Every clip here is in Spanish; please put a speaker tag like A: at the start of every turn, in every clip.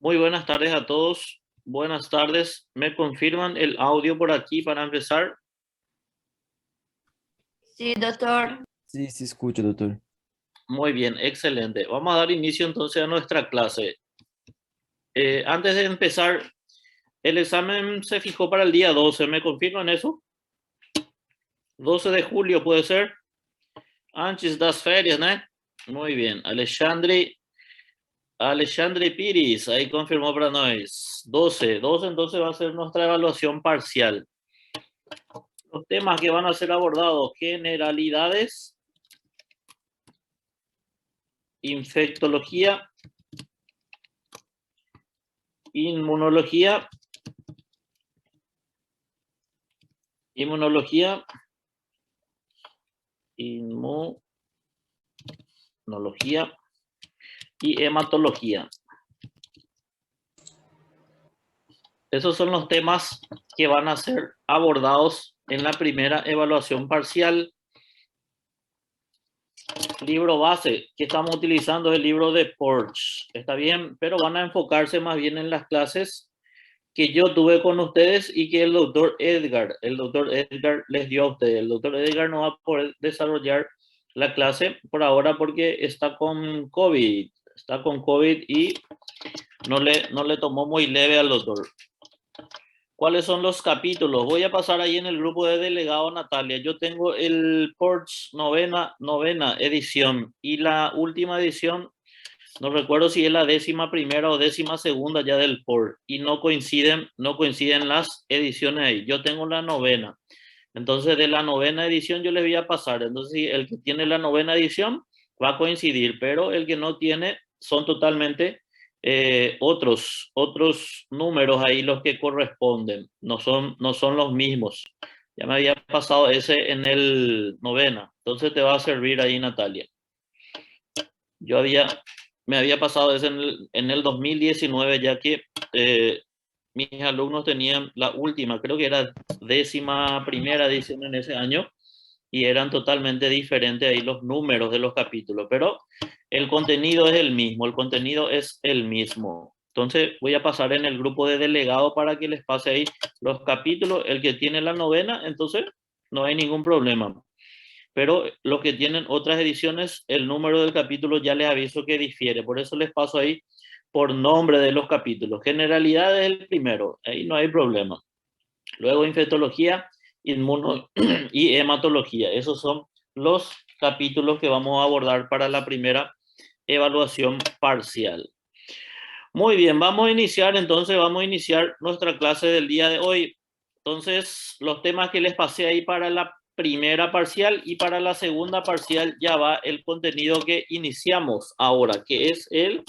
A: Muy buenas tardes a todos. Buenas tardes. ¿Me confirman el audio por aquí para empezar?
B: Sí, doctor.
C: Sí, sí escucho, doctor.
A: Muy bien, excelente. Vamos a dar inicio entonces a nuestra clase. Antes de empezar, el examen se fijó para el día 12. ¿Me confirman eso? 12 de julio puede ser. Antes das ferias, ¿no? Muy bien. Alexandre Piris, ahí confirmó para nosotros. 12 entonces va a ser nuestra evaluación parcial. Los temas que van a ser abordados: generalidades, infectología, inmunología, inmunología y hematología. Esos son los temas que van a ser abordados en la primera evaluación parcial. Libro base que estamos utilizando es el libro de Porch. Está bien, pero van a enfocarse más bien en las clases que yo tuve con ustedes y que el doctor Edgar les dio a ustedes. El doctor Edgar no va a poder desarrollar la clase por ahora porque está con COVID. Está con COVID y no le tomó muy leve al doctor. ¿Cuáles son los capítulos? Voy a pasar ahí en el grupo de delegado, Natalia. Yo tengo el Porch novena edición y la última edición, no recuerdo si es la 11ª o 12ª ya del POR, y no coinciden las ediciones ahí. Yo tengo la novena. Entonces, de la novena edición yo les voy a pasar. Entonces, el que tiene la novena edición va a coincidir, pero el que no tiene son totalmente otros números ahí los que corresponden. No son los mismos. Ya me había pasado ese en el novena. Entonces, te va a servir ahí, Natalia. Me había pasado eso en el 2019, ya que mis alumnos tenían la última, creo que era 11ª edición en ese año, y eran totalmente diferentes ahí los números de los capítulos, pero el contenido es el mismo, Entonces voy a pasar en el grupo de delegado para que les pase ahí los capítulos. El que tiene la novena, entonces no hay ningún problema. Pero los que tienen otras ediciones, el número del capítulo ya les aviso que difiere. Por eso les paso ahí por nombre de los capítulos. Generalidad es el primero, ahí no hay problema. Luego infectología, inmuno y hematología. Esos son los capítulos que vamos a abordar para la primera evaluación parcial. Muy bien, vamos a iniciar nuestra clase del día de hoy. Entonces, los temas que les pasé ahí para la primera parcial y para la segunda parcial ya va el contenido que iniciamos ahora, que es el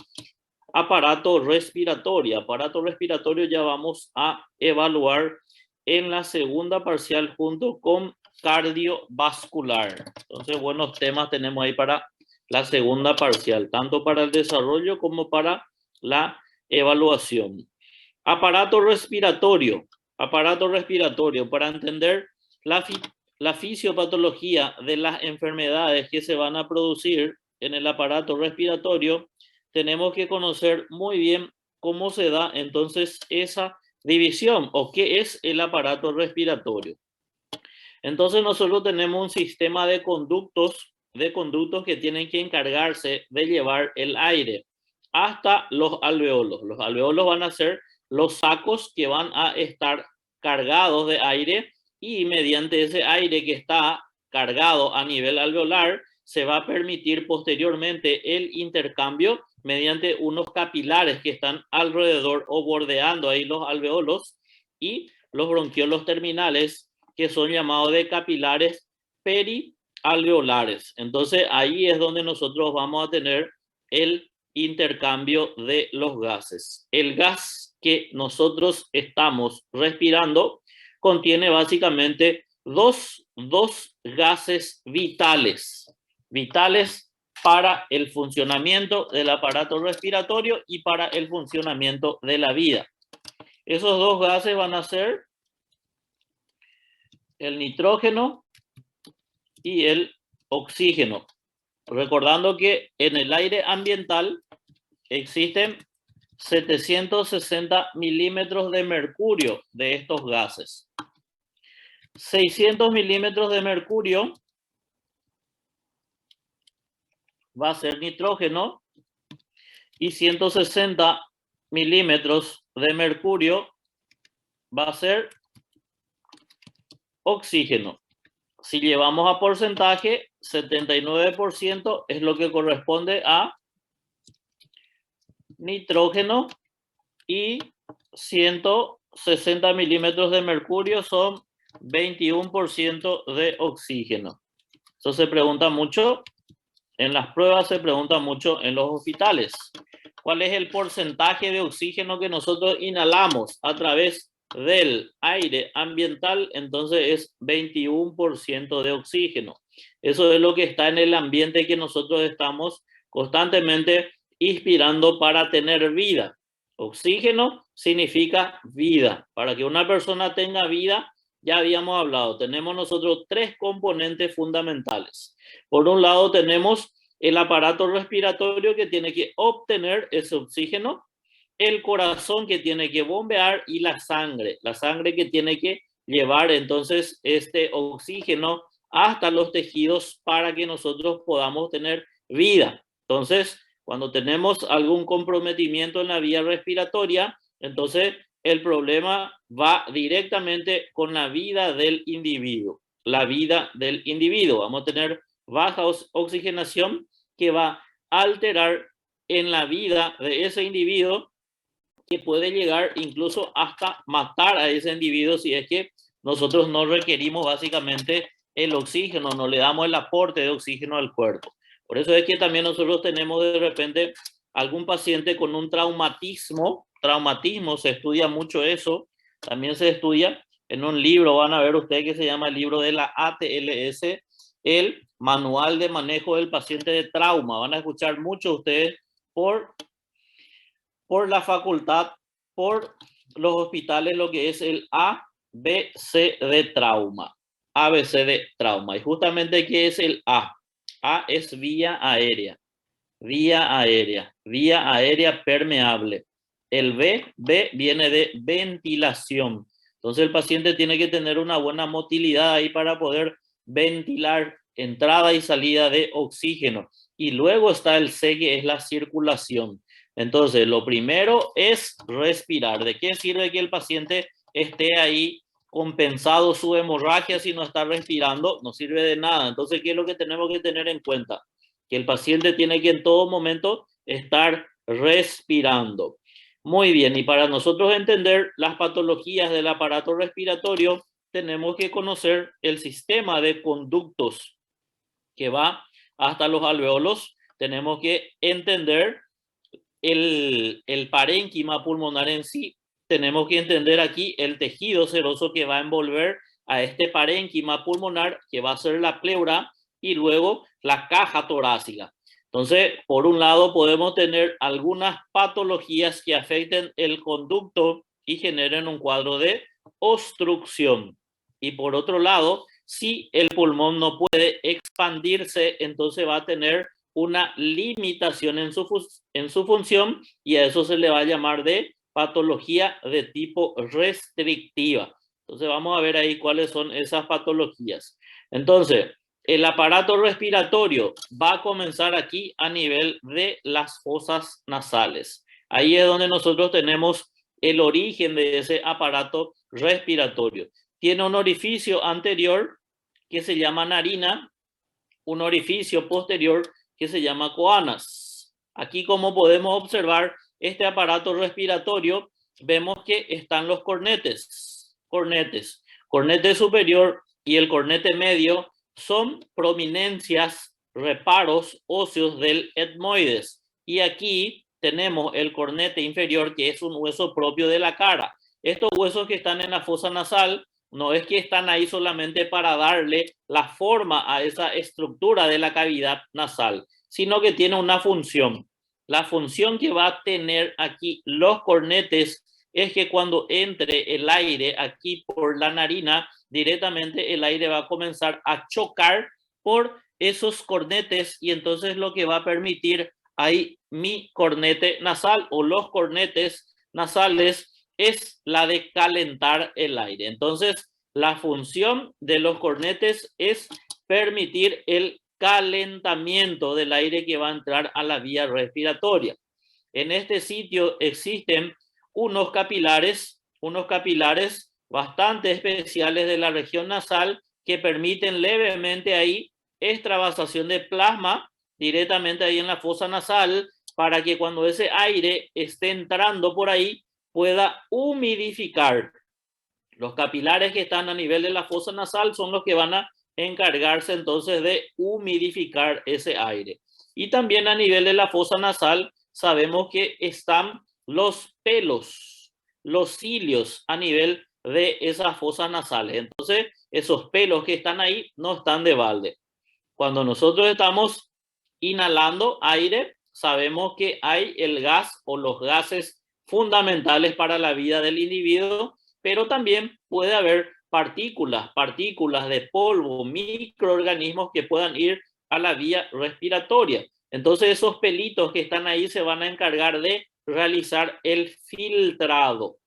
A: aparato respiratorio. Aparato respiratorio ya vamos a evaluar en la segunda parcial junto con cardiovascular. Entonces, buenos temas tenemos ahí para la segunda parcial, tanto para el desarrollo como para la evaluación. Aparato respiratorio, para entender la fisiopatología de las enfermedades que se van a producir en el aparato respiratorio, tenemos que conocer muy bien cómo se da entonces esa división o qué es el aparato respiratorio. Entonces nosotros tenemos un sistema de conductos que tienen que encargarse de llevar el aire hasta los alveolos. Los alveolos van a ser los sacos que van a estar cargados de aire, y mediante ese aire que está cargado a nivel alveolar se va a permitir posteriormente el intercambio mediante unos capilares que están alrededor o bordeando ahí los alveolos, y los bronquiolos terminales, que son llamados de capilares perialveolares. Entonces ahí es donde nosotros vamos a tener el intercambio de los gases. El gas que nosotros estamos respirando contiene básicamente dos gases vitales para el funcionamiento del aparato respiratorio y para el funcionamiento de la vida. Esos dos gases van a ser el nitrógeno y el oxígeno. Recordando que en el aire ambiental existen 760 milímetros de mercurio de estos gases. 600 milímetros de mercurio va a ser nitrógeno y 160 milímetros de mercurio va a ser oxígeno. Si llevamos a porcentaje, 79% es lo que corresponde a nitrógeno y 160 milímetros de mercurio son 21% de oxígeno. Eso se pregunta mucho en las pruebas, se pregunta mucho en los hospitales. ¿Cuál es el porcentaje de oxígeno que nosotros inhalamos a través del aire ambiental? Entonces es 21% de oxígeno. Eso es lo que está en el ambiente que nosotros estamos constantemente inspirando para tener vida. Oxígeno significa vida. Para que una persona tenga vida, ya habíamos hablado, tenemos nosotros tres componentes fundamentales. Por un lado tenemos el aparato respiratorio que tiene que obtener ese oxígeno, el corazón que tiene que bombear y la sangre que tiene que llevar entonces este oxígeno hasta los tejidos para que nosotros podamos tener vida. Entonces, cuando tenemos algún comprometimiento en la vía respiratoria, entonces el problema va directamente con la vida del individuo. La vida del individuo. Vamos a tener baja oxigenación que va a alterar en la vida de ese individuo, que puede llegar incluso hasta matar a ese individuo si es que nosotros no requerimos básicamente el oxígeno, no le damos el aporte de oxígeno al cuerpo. Por eso es que también nosotros tenemos de repente algún paciente con un traumatismo, se estudia mucho eso, también se estudia en un libro, van a ver ustedes, que se llama el libro de la ATLS, el Manual de Manejo del Paciente de Trauma. Van a escuchar mucho ustedes por la facultad, por los hospitales, lo que es el ABC de trauma. ABC de trauma. Y justamente, ¿qué es el A? A es vía aérea. Vía aérea. Vía aérea permeable. El B viene de ventilación. Entonces el paciente tiene que tener una buena motilidad ahí para poder ventilar entrada y salida de oxígeno. Y luego está el C, que es la circulación. Entonces, lo primero es respirar. ¿De qué sirve que el paciente esté ahí compensado su hemorragia si no está respirando? No sirve de nada. Entonces, ¿qué es lo que tenemos que tener en cuenta? Que el paciente tiene que en todo momento estar respirando. Muy bien, y para nosotros entender las patologías del aparato respiratorio, tenemos que conocer el sistema de conductos que va hasta los alveolos. Tenemos que entender el parénquima pulmonar en sí. Tenemos que entender aquí el tejido seroso que va a envolver a este parénquima pulmonar, que va a ser la pleura, y luego la caja torácica. Entonces, por un lado, podemos tener algunas patologías que afecten el conducto y generen un cuadro de obstrucción. Y por otro lado, si el pulmón no puede expandirse, entonces va a tener una limitación en su función, y a eso se le va a llamar de patología de tipo restrictiva. Entonces vamos a ver ahí cuáles son esas patologías. Entonces, el aparato respiratorio va a comenzar aquí a nivel de las fosas nasales. Ahí es donde nosotros tenemos el origen de ese aparato respiratorio. Tiene un orificio anterior que se llama narina, un orificio posterior que se llama coanas. Aquí, como podemos observar, este aparato respiratorio, vemos que están los cornetes. Cornete superior y el cornete medio son prominencias, reparos óseos del etmoides. Y aquí tenemos el cornete inferior, que es un hueso propio de la cara. Estos huesos que están en la fosa nasal no es que están ahí solamente para darle la forma a esa estructura de la cavidad nasal, sino que tiene una función. La función que va a tener aquí los cornetes es que cuando entre el aire aquí por la narina, directamente el aire va a comenzar a chocar por esos cornetes, y entonces lo que va a permitir ahí mi cornete nasal o los cornetes nasales es la de calentar el aire. Entonces, la función de los cornetes es permitir el calentamiento del aire que va a entrar a la vía respiratoria. En este sitio existen unos capilares bastante especiales de la región nasal que permiten levemente ahí extravasación de plasma directamente ahí en la fosa nasal para que cuando ese aire esté entrando por ahí pueda humidificar. Los capilares que están a nivel de la fosa nasal son los que van a encargarse entonces de humidificar ese aire. Y también a nivel de la fosa nasal sabemos que están los pelos, los cilios a nivel de esas fosas nasales. Entonces, esos pelos que están ahí no están de balde. Cuando nosotros estamos inhalando aire, sabemos que hay el gas o los gases fundamentales para la vida del individuo, pero también puede haber partículas de polvo, microorganismos que puedan ir a la vía respiratoria. Entonces esos pelitos que están ahí se van a encargar de realizar el filtrado.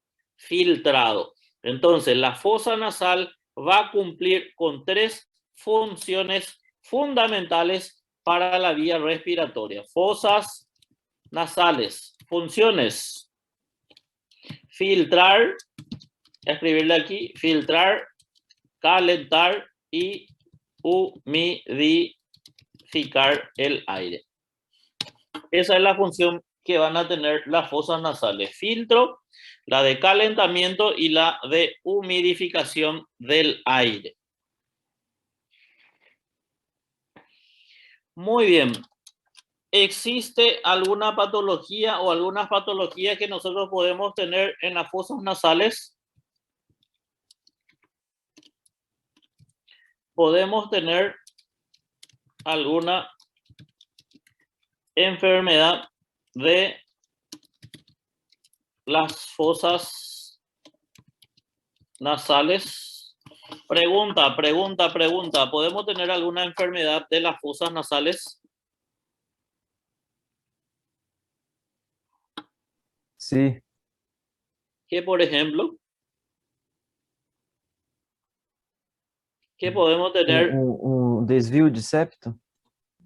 A: Entonces la fosa nasal va a cumplir con 3 funciones fundamentales para la vía respiratoria. Fosas nasales, funciones: filtrar, escribirle aquí, filtrar, calentar y humidificar el aire. Esa es la función que van a tener las fosas nasales: filtro, la de calentamiento y la de humidificación del aire. Muy bien. ¿Existe alguna patología o algunas patologías que nosotros podemos tener en las fosas nasales? Podemos tener alguna enfermedad de las fosas nasales. Pregunta. ¿Podemos tener alguna enfermedad de las fosas nasales?
B: Sí.
A: ¿Qué, por ejemplo? ¿Qué podemos tener?
B: Desvio de septo?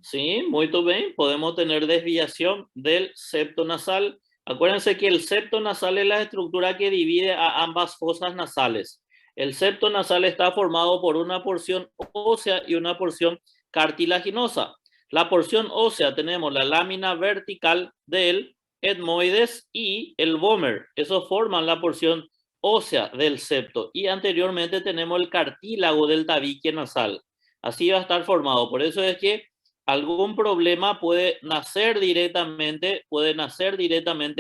A: Sí, muy bien. Podemos tener desviación del septo nasal. Acuérdense que el septo nasal es la estructura que divide a ambas fosas nasales. El septo nasal está formado por una porción ósea y una porción cartilaginosa. La porción ósea tenemos la lámina vertical del etmoides y el vómer. Eso forman la porción ósea del septo. Y anteriormente tenemos el cartílago del tabique nasal. Así va a estar formado. Por eso es que algún problema puede nacer directamente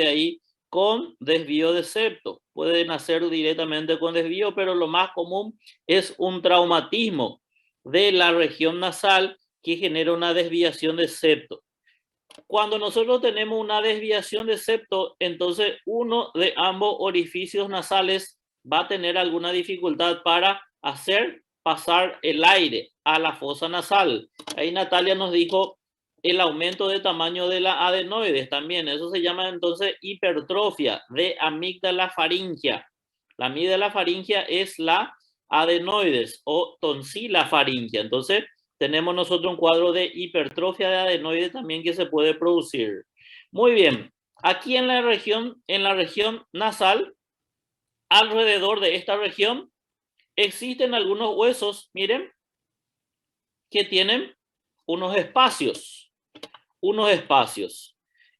A: ahí con desvío de septo. Puede nacer directamente con desvío, pero lo más común es un traumatismo de la región nasal que genera una desviación de septo. Cuando nosotros tenemos una desviación de septo, entonces uno de ambos orificios nasales va a tener alguna dificultad para hacer pasar el aire a la fosa nasal. Ahí Natalia nos dijo el aumento de tamaño de la adenoides también. Eso se llama entonces hipertrofia de amígdala faríngea. La amígdala faríngea es la adenoides o tonsila faríngea. Entonces, tenemos nosotros un cuadro de hipertrofia de adenoides también que se puede producir. Muy bien. Aquí en la región nasal, alrededor de esta región, existen algunos huesos, miren, que tienen unos espacios.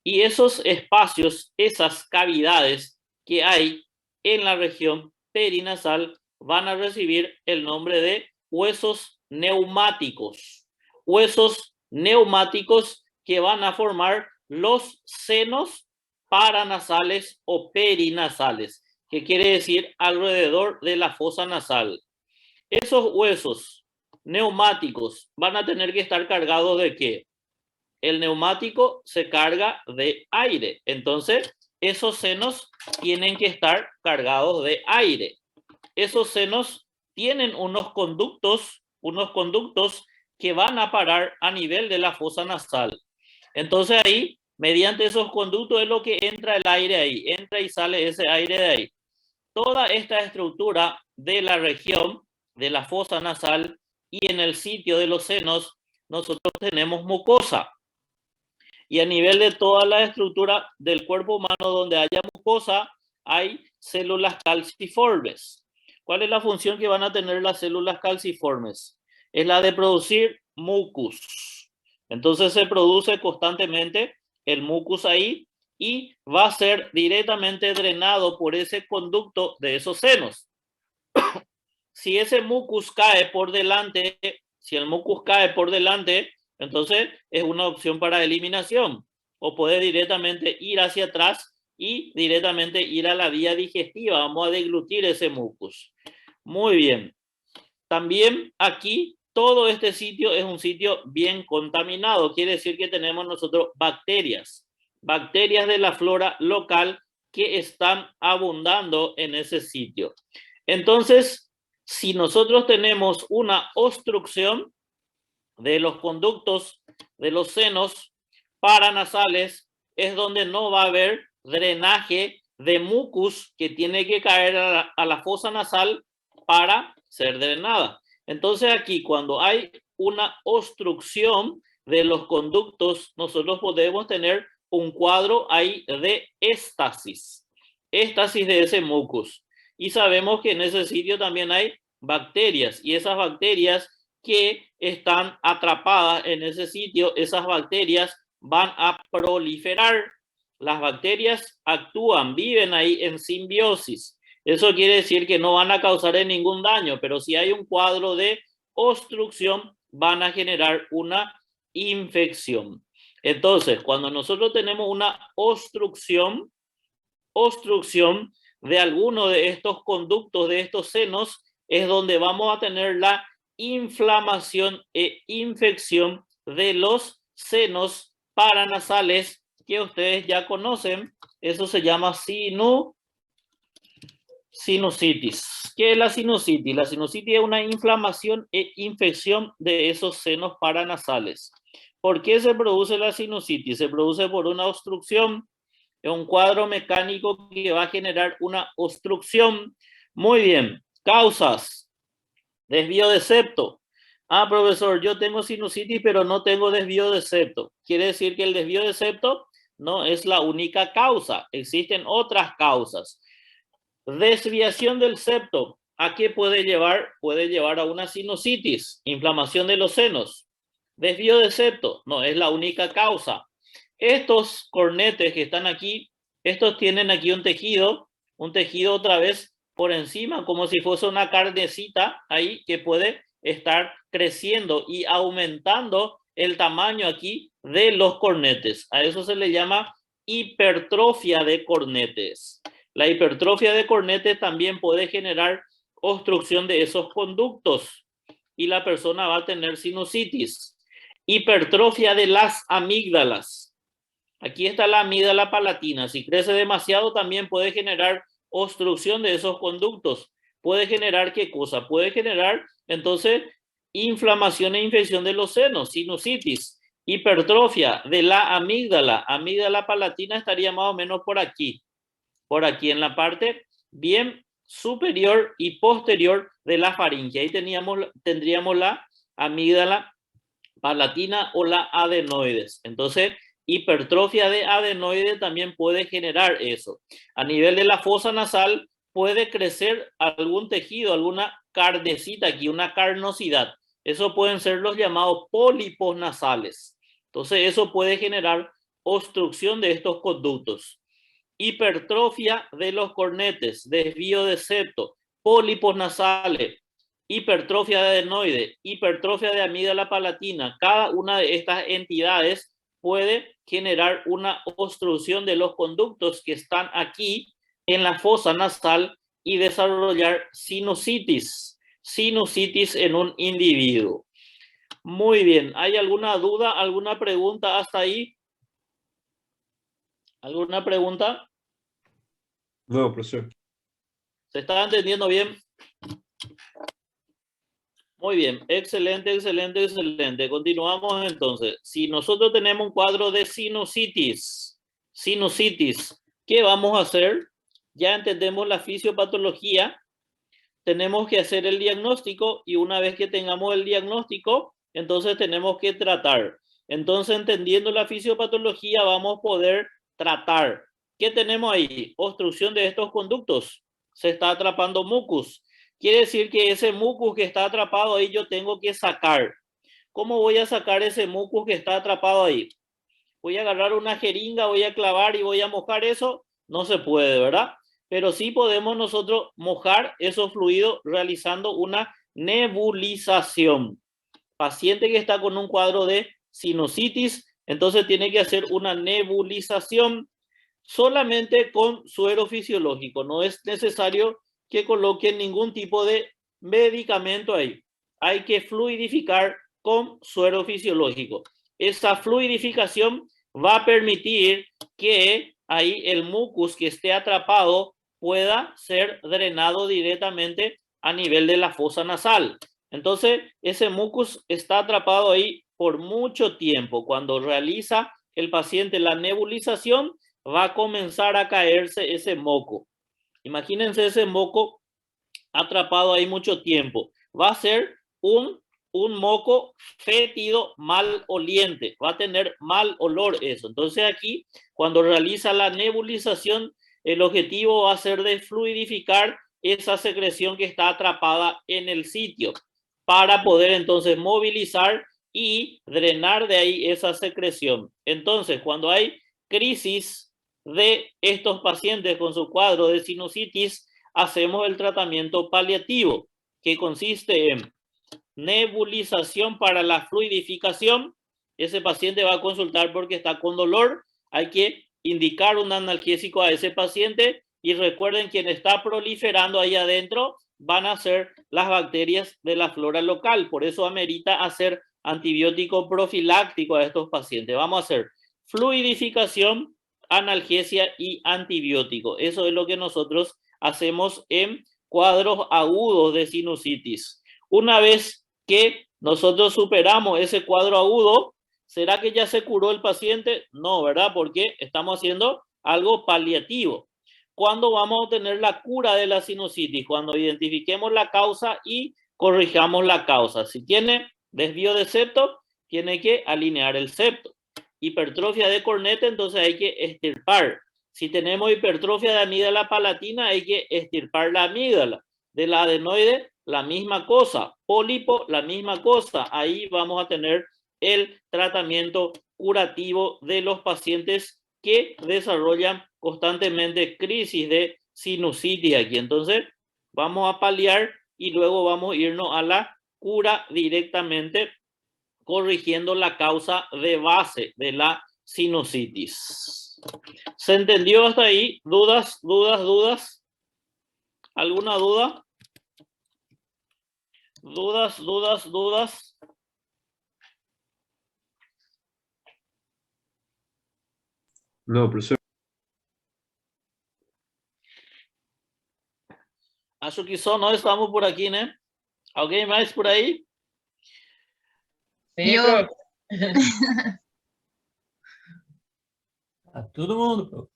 A: Y esos espacios, esas cavidades que hay en la región perinasal van a recibir el nombre de huesos neumáticos. Huesos neumáticos que van a formar los senos paranasales o perinasales, que quiere decir alrededor de la fosa nasal. Esos huesos neumáticos van a tener que estar cargados ¿de qué? El neumático se carga de aire. Entonces, esos senos tienen que estar cargados de aire. Esos senos tienen unos conductos que van a parar a nivel de la fosa nasal. Entonces ahí Mediante esos conductos es lo que entra el aire ahí, entra y sale ese aire de ahí. Toda esta estructura de la región de la fosa nasal y en el sitio de los senos, nosotros tenemos mucosa. Y a nivel de toda la estructura del cuerpo humano donde haya mucosa, hay células calciformes. ¿Cuál es la función que van a tener las células calciformes? Es la de producir mucus. Entonces se produce constantemente el mucus ahí y va a ser directamente drenado por ese conducto de esos senos. Si ese mucus cae por delante, si el mucus cae por delante, entonces es una opción para eliminación. O puede directamente ir hacia atrás y directamente ir a la vía digestiva. Vamos a deglutir ese mucus. Muy bien. También aquí todo este sitio es un sitio bien contaminado. Quiere decir que tenemos nosotros bacterias. Bacterias de la flora local que están abundando en ese sitio. Entonces, si nosotros tenemos una obstrucción de los conductos de los senos paranasales, es donde no va a haber drenaje de mucus que tiene que caer a la fosa nasal para ser drenada. Entonces aquí cuando hay una obstrucción de los conductos, nosotros podemos tener un cuadro ahí de éstasis de ese mucus. Y sabemos que en ese sitio también hay bacterias y esas bacterias que están atrapadas en ese sitio, esas bacterias van a proliferar. Las bacterias actúan, viven ahí en simbiosis. Eso quiere decir que no van a causar ningún daño, pero si hay un cuadro de obstrucción, van a generar una infección. Entonces, cuando nosotros tenemos una obstrucción de alguno de estos conductos, de estos senos, es donde vamos a tener la inflamación e infección de los senos paranasales que ustedes ya conocen. Eso se llama sinusitis. ¿Qué es la sinusitis? La sinusitis es una inflamación e infección de esos senos paranasales. ¿Por qué se produce la sinusitis? Se produce por una obstrucción. Es un cuadro mecánico que va a generar una obstrucción. Muy bien. Causas. Desvío de septo. Ah, profesor, yo tengo sinusitis, pero no tengo desvío de septo. Quiere decir que el desvío de septo no es la única causa. Existen otras causas. Desviación del septo. ¿A qué puede llevar? Puede llevar a una sinusitis, inflamación de los senos. Desvío de septo no es la única causa. Estos cornetes que están aquí, estos tienen aquí un tejido otra vez por encima, como si fuese una carnecita ahí que puede estar creciendo y aumentando el tamaño aquí de los cornetes. A eso se le llama hipertrofia de cornetes. La hipertrofia de cornetes también puede generar obstrucción de esos conductos y la persona va a tener sinusitis. Hipertrofia de las amígdalas. Aquí está la amígdala palatina. Si crece demasiado también puede generar obstrucción de esos conductos. Puede generar ¿qué cosa? Puede generar entonces inflamación e infección de los senos, sinusitis. Hipertrofia de la amígdala. Amígdala palatina estaría más o menos por aquí en la parte bien superior y posterior de la faringe. Ahí tendríamos la amígdala palatina o la adenoides. Entonces, hipertrofia de adenoide también puede generar eso. A nivel de la fosa nasal puede crecer algún tejido, alguna carnecita aquí, una carnosidad. Eso pueden ser los llamados pólipos nasales. Entonces, eso puede generar obstrucción de estos conductos. Hipertrofia de los cornetes, desvío de septo, pólipos nasales, hipertrofia de adenoide, hipertrofia de amígdala palatina. Cada una de estas entidades puede generar una obstrucción de los conductos que están aquí en la fosa nasal y desarrollar sinusitis en un individuo. Muy bien, ¿hay alguna duda, alguna pregunta hasta ahí? ¿Alguna pregunta?
C: No, profesor.
A: ¿Se está entendiendo bien? Muy bien, excelente, excelente, excelente. Continuamos entonces. Si nosotros tenemos un cuadro de sinusitis, ¿qué vamos a hacer? Ya entendemos la fisiopatología, tenemos que hacer el diagnóstico y una vez que tengamos el diagnóstico, entonces tenemos que tratar. Entonces, entendiendo la fisiopatología, vamos a poder tratar. ¿Qué tenemos ahí? Obstrucción de estos conductos. Se está atrapando mucus. Quiere decir que ese mucus que está atrapado ahí yo tengo que sacar. ¿Cómo voy a sacar ese mucus que está atrapado ahí? Voy a agarrar una jeringa, voy a clavar y voy a mojar eso. No se puede, ¿verdad? Pero sí podemos nosotros mojar esos fluidos realizando una nebulización. Paciente que está con un cuadro de sinusitis, entonces tiene que hacer una nebulización solamente con suero fisiológico. No es necesario que coloquen ningún tipo de medicamento ahí. Hay que fluidificar con suero fisiológico. Esa fluidificación va a permitir que ahí el mucus que esté atrapado pueda ser drenado directamente a nivel de la fosa nasal. Entonces, ese mucus está atrapado ahí por mucho tiempo. Cuando realiza el paciente la nebulización, va a comenzar a caerse ese moco. Imagínense ese moco atrapado ahí mucho tiempo. Va a ser un moco fétido maloliente. Va a tener mal olor eso. Entonces aquí, cuando realiza la nebulización, el objetivo va a ser de fluidificar esa secreción que está atrapada en el sitio para poder entonces movilizar y drenar de ahí esa secreción. Entonces, cuando hay crisis de estos pacientes con su cuadro de sinusitis, hacemos el tratamiento paliativo, que consiste en nebulización para la fluidificación. Ese paciente va a consultar porque está con dolor. Hay que indicar un analgésico a ese paciente y recuerden, quien está proliferando ahí adentro van a ser las bacterias de la flora local. Por eso amerita hacer antibiótico profiláctico a estos pacientes. Vamos a hacer fluidificación, analgesia y antibiótico. Eso es lo que nosotros hacemos en cuadros agudos de sinusitis. Una vez que nosotros superamos ese cuadro agudo, ¿será que ya se curó el paciente? No, ¿verdad? Porque estamos haciendo algo paliativo. ¿Cuándo vamos a obtener la cura de la sinusitis? Cuando identifiquemos la causa y corrijamos la causa. Si tiene desvío de septo, tiene que alinear el septo. Hipertrofia de corneta, entonces hay que extirpar. Si tenemos hipertrofia de amígdala palatina, hay que extirpar la amígdala. De la adenoide, la misma cosa. Pólipo, la misma cosa. Ahí vamos a tener el tratamiento curativo de los pacientes que desarrollan constantemente crisis de sinusitis aquí. Entonces, vamos a paliar y luego vamos a irnos a la cura directamente, corrigiendo la causa de base de la sinusitis. ¿Se entendió hasta ahí? ¿Dudas? ¿Dudas? ¿Dudas? ¿Alguna duda? ¿Dudas? ¿Dudas? ¿Dudas?
C: No, profesor.
A: Acho que só nós estamos por aqui, né? Alguém mais por aí?
D: Sim,
E: Eu.
D: prof.
E: Tá todo mundo, pô.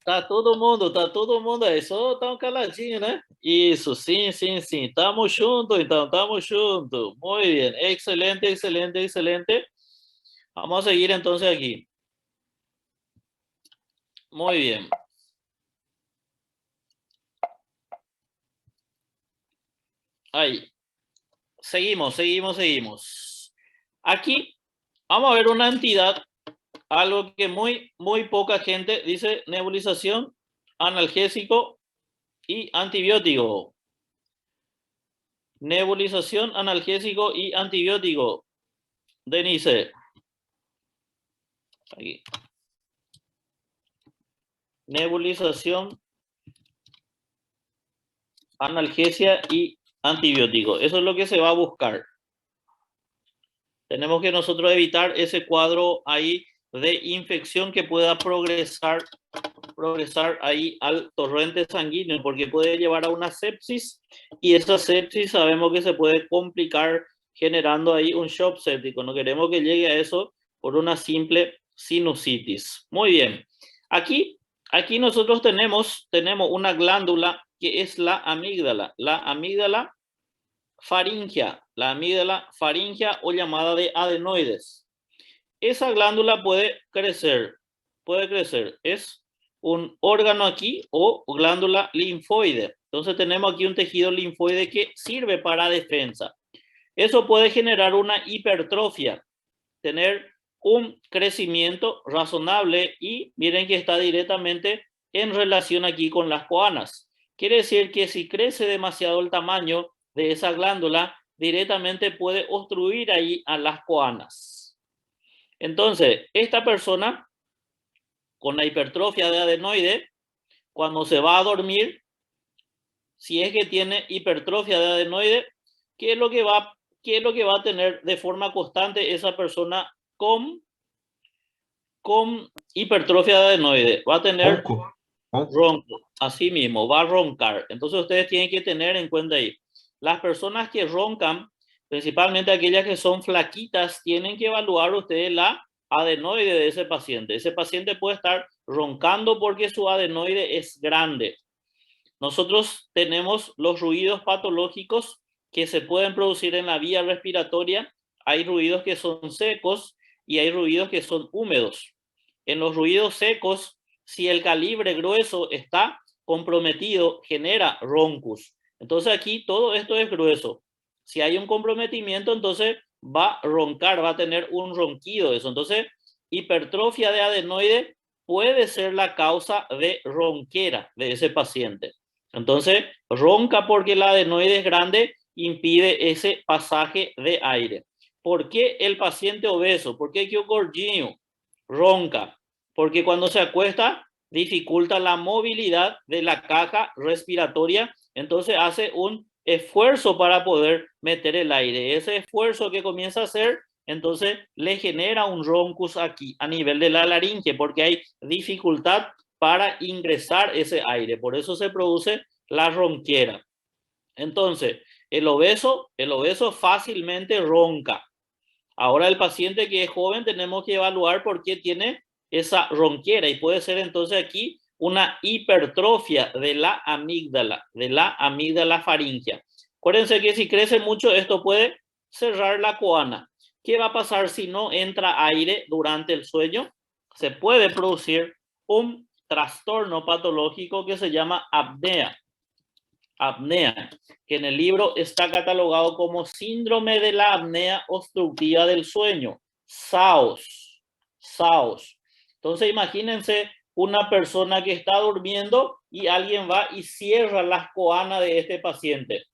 A: Tá todo mundo aí, só tá um caladinho, né? Isso, sim, sim, sim. Tamo junto, então, tamo junto. Muy bien, excelente, excelente, excelente. Vamos a seguir entonces aquí. Muy bien. Ahí. Seguimos, seguimos, seguimos. Aquí vamos a ver una entidad, algo que muy poca gente dice: nebulización, analgésico y antibiótico. Nebulización, analgésico y antibiótico. Denise. Aquí. Nebulización, analgesia y antibiótico. Eso es lo que se va a buscar. Tenemos que nosotros evitar ese cuadro ahí de infección que pueda progresar progresar ahí al torrente sanguíneo, porque puede llevar a una sepsis, y esa sepsis sabemos que se puede complicar generando ahí un shock séptico. No queremos que llegue a eso por una simple sinusitis. Muy bien. Aquí nosotros tenemos una glándula que es la amígdala faríngea, o llamada de adenoides. Esa glándula puede crecer. Es un órgano aquí o glándula linfoide. Entonces tenemos aquí un tejido linfoide que sirve para defensa. Eso puede generar una hipertrofia, tener un crecimiento razonable, y miren que está directamente en relación aquí con las coanas. Quiere decir que si crece demasiado el tamaño de esa glándula, directamente puede obstruir ahí a las coanas. Entonces, esta persona con la hipertrofia de adenoide, cuando se va a dormir, si es que tiene hipertrofia de adenoide, ¿qué es lo que va a tener de forma constante esa persona con hipertrofia de adenoide? Va a tener ronco. Así mismo, va a roncar. Entonces ustedes tienen que tener en cuenta ahí. Las personas que roncan, principalmente aquellas que son flaquitas, tienen que evaluar ustedes la adenoide de ese paciente. Ese paciente puede estar roncando porque su adenoide es grande. Nosotros tenemos los ruidos patológicos que se pueden producir en la vía respiratoria. Hay ruidos que son secos y hay ruidos que son húmedos. En los ruidos secos, si el calibre grueso está comprometido, genera roncus. Entonces aquí todo esto es grueso. Si hay un comprometimiento, entonces va a roncar, va a tener un ronquido eso. Entonces, hipertrofia de adenoide puede ser la causa de ronquera de ese paciente. Entonces, ronca porque la adenoide es grande, impide ese pasaje de aire. ¿Por qué el paciente obeso? ¿Por qué Kyo Gorginho ronca? Porque cuando se acuesta dificulta la movilidad de la caja respiratoria, entonces hace un esfuerzo para poder meter el aire. Ese esfuerzo que comienza a hacer, entonces le genera un roncus aquí a nivel de la laringe, porque hay dificultad para ingresar ese aire. Por eso se produce la ronquera. Entonces, el obeso fácilmente ronca. Ahora el paciente que es joven tenemos que evaluar por qué tiene esa ronquera, y puede ser entonces aquí una hipertrofia de la amígdala faríngea. Acuérdense que si crece mucho esto puede cerrar la coana. ¿Qué va a pasar si no entra aire durante el sueño? Se puede producir un trastorno patológico que se llama apnea, que en el libro está catalogado como síndrome de la apnea obstructiva del sueño, SAOS. Entonces imagínense una persona que está durmiendo y alguien va y cierra las coanas de este paciente.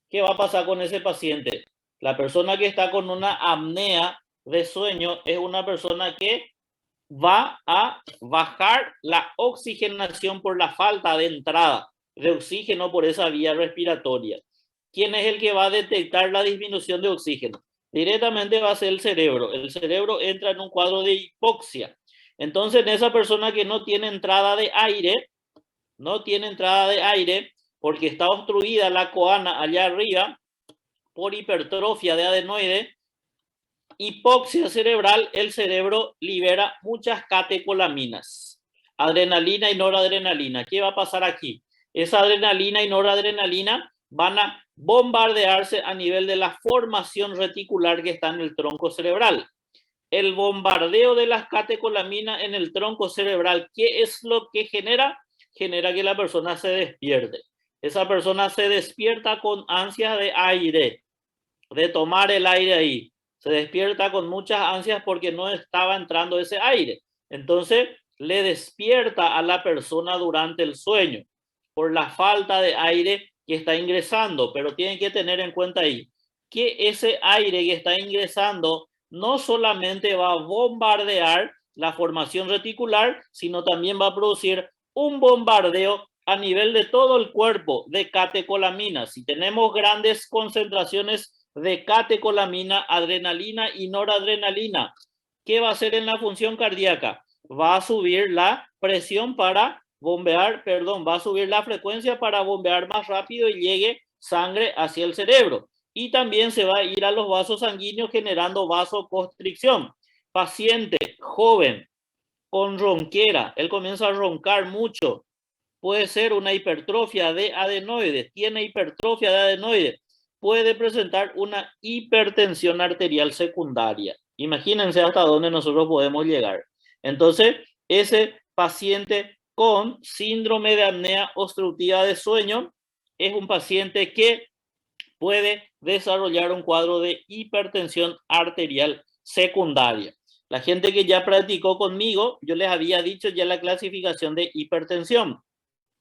A: ¿Qué va a pasar con ese paciente? La persona que está con una apnea de sueño es una persona que va a bajar la oxigenación por la falta de entrada de oxígeno por esa vía respiratoria. ¿Quién es el que va a detectar la disminución de oxígeno? Directamente va a ser el cerebro. El cerebro entra en un cuadro de hipoxia. Entonces, en esa persona que no tiene entrada de aire, porque está obstruida la coana allá arriba por hipertrofia de adenoide, hipoxia cerebral, el cerebro libera muchas catecolaminas, adrenalina y noradrenalina. ¿Qué va a pasar aquí? Esa adrenalina y noradrenalina van a bombardearse a nivel de la formación reticular que está en el tronco cerebral. El bombardeo de las catecolaminas en el tronco cerebral, ¿qué es lo que genera? Genera que la persona se despierte. Esa persona se despierta con ansias de aire, de tomar el aire ahí. Se despierta con muchas ansias porque no estaba entrando ese aire. Entonces, le despierta a la persona durante el sueño por la falta de aire que está ingresando. Pero tienen que tener en cuenta ahí que ese aire que está ingresando no solamente va a bombardear la formación reticular, sino también va a producir un bombardeo a nivel de todo el cuerpo de catecolaminas. Si tenemos grandes concentraciones de catecolamina, adrenalina y noradrenalina, ¿qué va a hacer en la función cardíaca? va a subir la presión para bombear, perdón, va a subir la frecuencia para bombear más rápido y llegue sangre hacia el cerebro. Y también se va a ir a los vasos sanguíneos generando vasoconstricción. Paciente joven con ronquera, él comienza a roncar mucho, puede ser una hipertrofia de adenoides, tiene hipertrofia de adenoides, puede presentar una hipertensión arterial secundaria. Imagínense hasta dónde nosotros podemos llegar. Entonces, ese paciente con síndrome de apnea obstructiva de sueño es un paciente que puede desarrollar un cuadro de hipertensión arterial secundaria. La gente que ya practicó conmigo, yo les había dicho ya la clasificación de hipertensión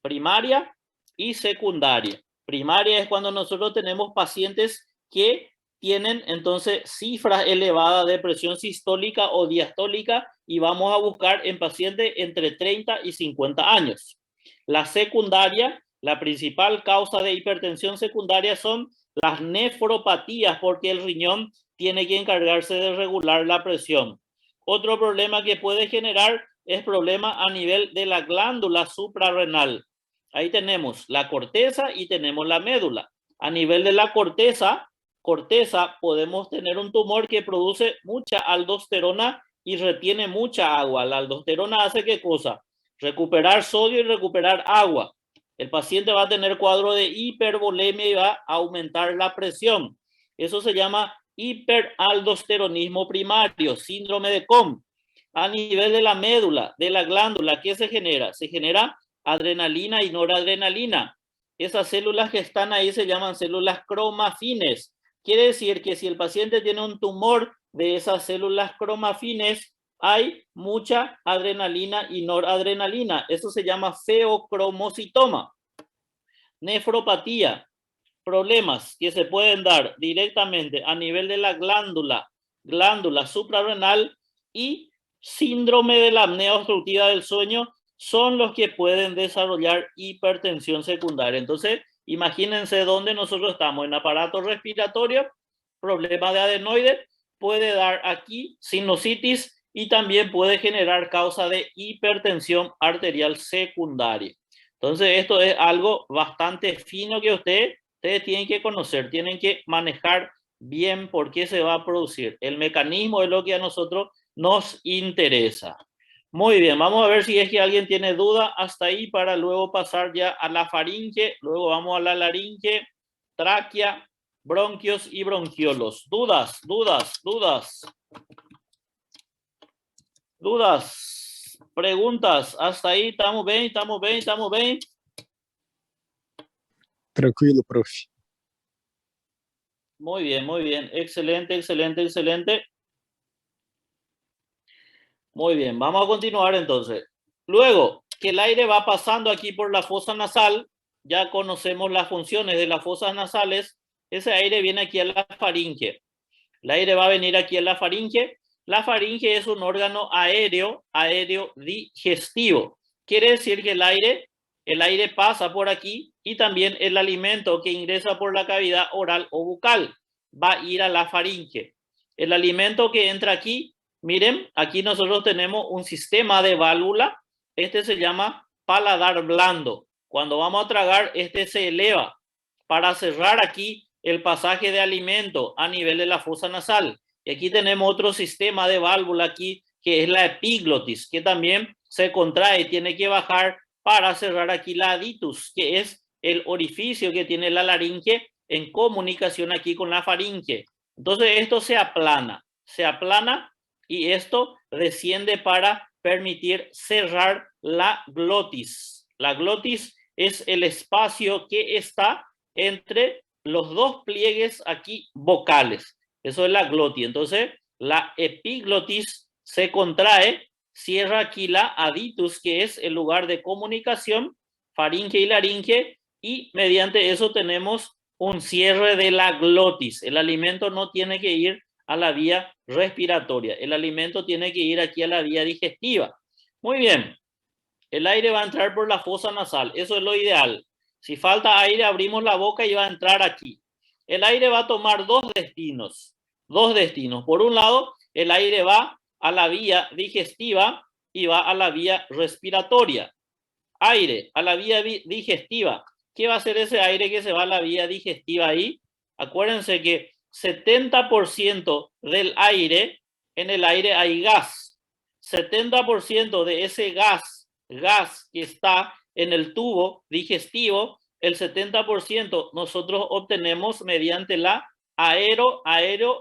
A: primaria y secundaria. Primaria es cuando nosotros tenemos pacientes que tienen entonces cifras elevadas de presión sistólica o diastólica y vamos a buscar en pacientes entre 30 y 50 años. La secundaria, la principal causa de hipertensión secundaria son las nefropatías porque el riñón tiene que encargarse de regular la presión. Otro problema que puede generar es problema a nivel de la glándula suprarrenal. Ahí tenemos la corteza y tenemos la médula. A nivel de la corteza podemos tener un tumor que produce mucha aldosterona y retiene mucha agua. La aldosterona hace ¿qué cosa? Recuperar sodio y recuperar agua. El paciente va a tener cuadro de hipervolemia y va a aumentar la presión. Eso se llama hiperaldosteronismo primario, síndrome de Cohn. A nivel de la médula, de la glándula, ¿qué se genera? Se genera adrenalina y noradrenalina. Esas células que están ahí se llaman células cromafines. Quiere decir que si el paciente tiene un tumor de esas células cromafines, hay mucha adrenalina y noradrenalina. Eso se llama feocromocitoma. Nefropatía. Problemas que se pueden dar directamente a nivel de la glándula suprarrenal y síndrome de la apnea obstructiva del sueño son los que pueden desarrollar hipertensión secundaria. Entonces, imagínense dónde nosotros estamos, en aparato respiratorio, problema de adenoides, puede dar aquí sinusitis y también puede generar causa de hipertensión arterial secundaria. Entonces, esto es algo bastante fino que ustedes tienen que conocer, tienen que manejar bien por qué se va a producir. El mecanismo es lo que a nosotros nos interesa. Muy bien, vamos a ver si es que alguien tiene duda hasta ahí para luego pasar ya a la faringe, luego vamos a la laringe, tráquea, bronquios y bronquiolos. Dudas. Preguntas, hasta ahí, estamos bien.
D: Tranquilo, profe.
A: Muy bien, excelente. Muy bien, vamos a continuar entonces. Luego, que el aire va pasando aquí por la fosa nasal, ya conocemos las funciones de las fosas nasales, ese aire viene aquí a la faringe. El aire va a venir aquí a la faringe. La faringe es un órgano aéreo digestivo. Quiere decir que el aire pasa por aquí y también el alimento que ingresa por la cavidad oral o bucal va a ir a la faringe. El alimento que entra aquí, miren, aquí nosotros tenemos un sistema de válvula. Este se llama paladar blando. Cuando vamos a tragar, este se eleva para cerrar aquí el pasaje de alimento a nivel de la fosa nasal. Y aquí tenemos otro sistema de válvula aquí, que es la epiglotis, que también se contrae, tiene que bajar para cerrar aquí la aditus, que es el orificio que tiene la laringe en comunicación aquí con la faringe. Entonces esto se aplana y esto desciende para permitir cerrar la glotis. La glotis es el espacio que está entre los dos pliegues aquí vocales. Eso es la glotis. Entonces la epiglotis se contrae, cierra aquí la aditus, que es el lugar de comunicación, faringe y laringe, y mediante eso tenemos un cierre de la glotis. El alimento no tiene que ir a la vía respiratoria, el alimento tiene que ir aquí a la vía digestiva. Muy bien, el aire va a entrar por la fosa nasal, eso es lo ideal. Si falta aire, abrimos la boca y va a entrar aquí. El aire va a tomar dos destinos. Por un lado, el aire va a la vía digestiva y va a la vía respiratoria. Aire a la vía digestiva. ¿Qué va a hacer ese aire que se va a la vía digestiva ahí? Acuérdense que 70% del aire, en el aire hay gas. 70% de ese gas que está en el tubo digestivo, el 70% nosotros obtenemos mediante la aero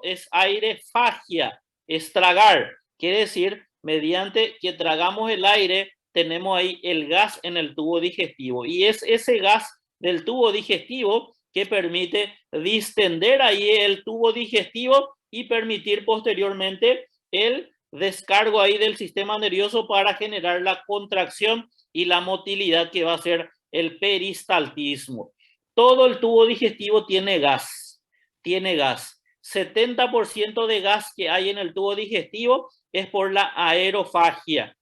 A: es aire fagia, es tragar. Quiere decir, mediante que tragamos el aire, tenemos ahí el gas en el tubo digestivo. Y es ese gas del tubo digestivo que permite distender ahí el tubo digestivo y permitir posteriormente el descargo ahí del sistema nervioso para generar la contracción y la motilidad que va a ser el peristaltismo. Todo el tubo digestivo tiene gas. 70% de gas que hay en el tubo digestivo es por la aerofagia.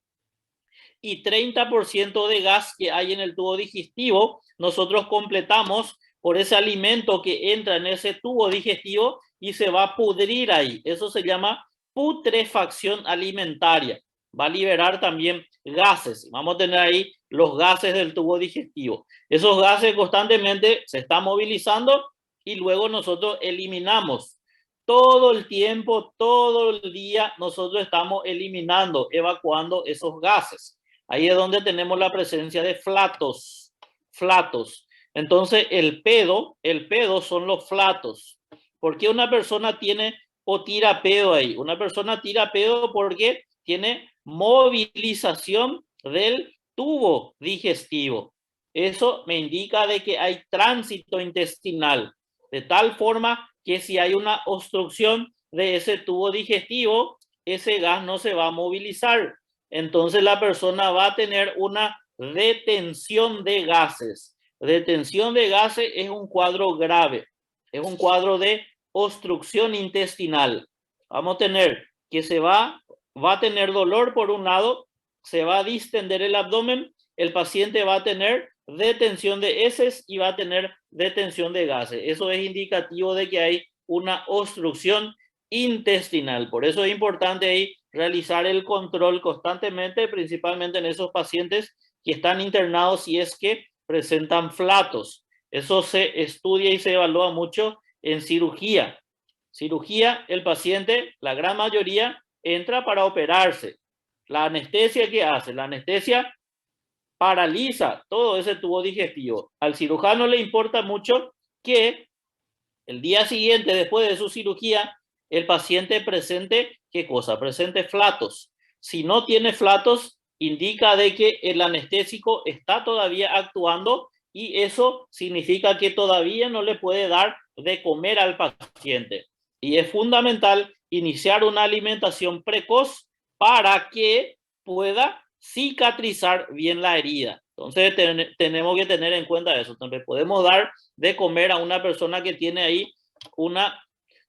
A: Y 30% de gas que hay en el tubo digestivo, nosotros completamos por ese alimento que entra en ese tubo digestivo y se va a pudrir ahí. Eso se llama putrefacción alimentaria. Va a liberar también gases. Vamos a tener ahí los gases del tubo digestivo. Esos gases constantemente se están movilizando y luego nosotros eliminamos. Todo el tiempo, todo el día, nosotros estamos eliminando, evacuando esos gases. Ahí es donde tenemos la presencia de flatos. Entonces, el pedo son los flatos. ¿Por qué una persona tiene o tira pedo ahí? Una persona tira pedo porque tiene movilización del tubo digestivo. Eso me indica de que hay tránsito intestinal, de tal forma que si hay una obstrucción de ese tubo digestivo, ese gas no se va a movilizar. Entonces la persona va a tener una detención de gases. Detención de gases es un cuadro grave, es un cuadro de obstrucción intestinal. Vamos a tener que va a tener dolor por un lado, se va a distender el abdomen, el paciente va a tener detención de heces y va a tener detención de gases. Eso es indicativo de que hay una obstrucción intestinal. Por eso es importante ahí realizar el control constantemente, principalmente en esos pacientes que están internados si es que presentan flatos. Eso se estudia y se evalúa mucho en cirugía. Cirugía, el paciente, la gran mayoría, entra para operarse. La anestesia, ¿qué hace? La anestesia paraliza todo ese tubo digestivo. Al cirujano le importa mucho que el día siguiente, después de su cirugía, el paciente presente, ¿qué cosa? Presente flatos. Si no tiene flatos, indica de que el anestésico está todavía actuando y eso significa que todavía no le puede dar de comer al paciente. Y es fundamental iniciar una alimentación precoz para que pueda cicatrizar bien la herida. Entonces tenemos que tener en cuenta eso. Entonces podemos dar de comer a una persona que tiene ahí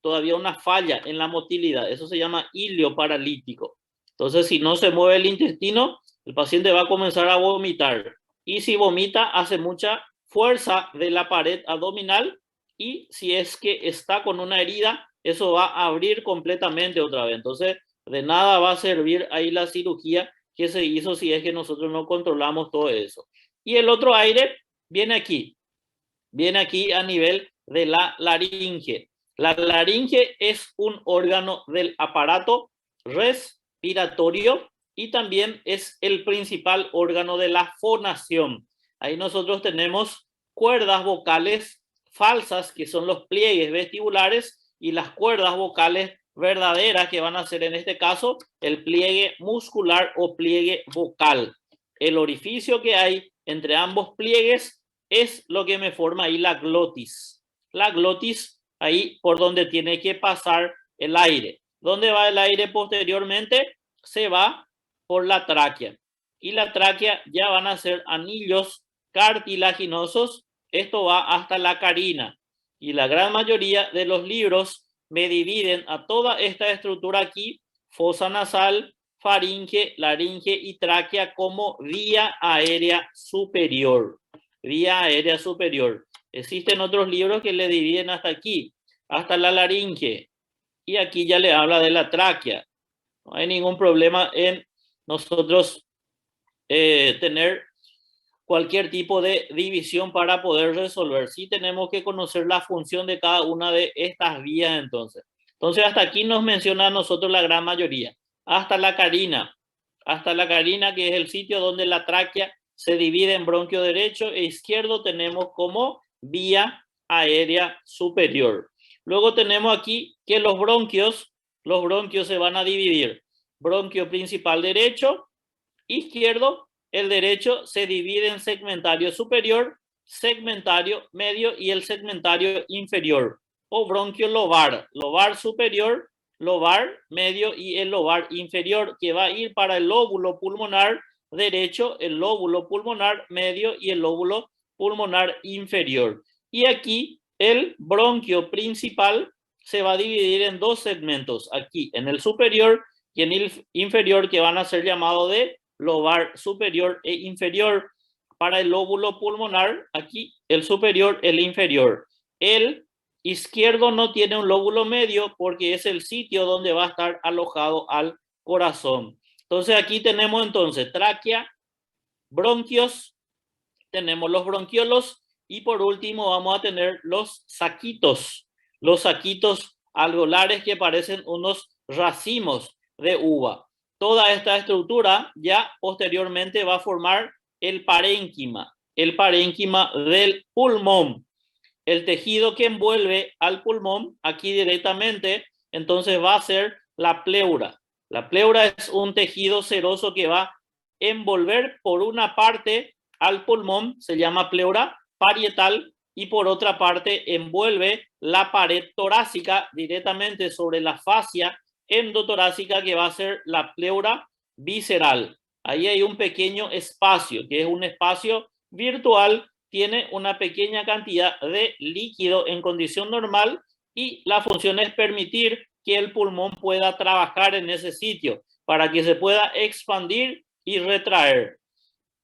A: todavía una falla en la motilidad. Eso se llama ilio paralítico. Entonces si no se mueve el intestino, el paciente va a comenzar a vomitar. Y si vomita, hace mucha fuerza de la pared abdominal y si es que está con una herida, eso va a abrir completamente otra vez. Entonces de nada va a servir ahí la cirugía que se hizo si es que nosotros no controlamos todo eso. Y el otro aire viene aquí a nivel de la laringe. La laringe es un órgano del aparato respiratorio y también es el principal órgano de la fonación. Ahí nosotros tenemos cuerdas vocales falsas, que son los pliegues vestibulares, y las cuerdas vocales verdaderas, que van a ser en este caso el pliegue muscular o pliegue vocal. El orificio que hay entre ambos pliegues es lo que me forma ahí la glotis. La glotis, ahí por donde tiene que pasar el aire. ¿Dónde va el aire posteriormente? Se va por la tráquea. Y la tráquea ya van a ser anillos cartilaginosos. Esto va hasta la carina. Y la gran mayoría de los libros me dividen a toda esta estructura aquí, fosa nasal, faringe, laringe y tráquea, como vía aérea superior. Vía aérea superior. Existen otros libros que le dividen hasta aquí, hasta la laringe. Y aquí ya le habla de la tráquea. No hay ningún problema en nosotros tener cualquier tipo de división para poder resolver. Sí tenemos que conocer la función de cada una de estas vías entonces. Entonces hasta aquí nos menciona a nosotros la gran mayoría. Hasta la carina, que es el sitio donde la tráquea se divide en bronquio derecho e izquierdo, tenemos como vía aérea superior. Luego tenemos aquí que los bronquios se van a dividir. Bronquio principal derecho, izquierdo. El derecho se divide en segmentario superior, segmentario medio y el segmentario inferior. O bronquio lobar, lobar superior, lobar medio y el lobar inferior, que va a ir para el lóbulo pulmonar derecho, el lóbulo pulmonar medio y el lóbulo pulmonar inferior. Y aquí el bronquio principal se va a dividir en dos segmentos, aquí en el superior y en el inferior, que van a ser llamados de lobar superior e inferior. Para el lóbulo pulmonar, aquí el superior, el inferior. El izquierdo no tiene un lóbulo medio porque es el sitio donde va a estar alojado al corazón. Entonces aquí tenemos entonces tráquea, bronquios, tenemos los bronquiolos y por último vamos a tener los saquitos alveolares que parecen unos racimos de uva. Toda esta estructura ya posteriormente va a formar el parénquima del pulmón, el tejido que envuelve al pulmón aquí directamente, entonces va a ser la pleura. La pleura es un tejido seroso que va a envolver por una parte al pulmón, se llama pleura parietal, y por otra parte envuelve la pared torácica directamente sobre la fascia endotorácica, que va a ser la pleura visceral. Ahí hay un pequeño espacio, que es un espacio virtual, tiene una pequeña cantidad de líquido en condición normal y la función es permitir que el pulmón pueda trabajar en ese sitio para que se pueda expandir y retraer.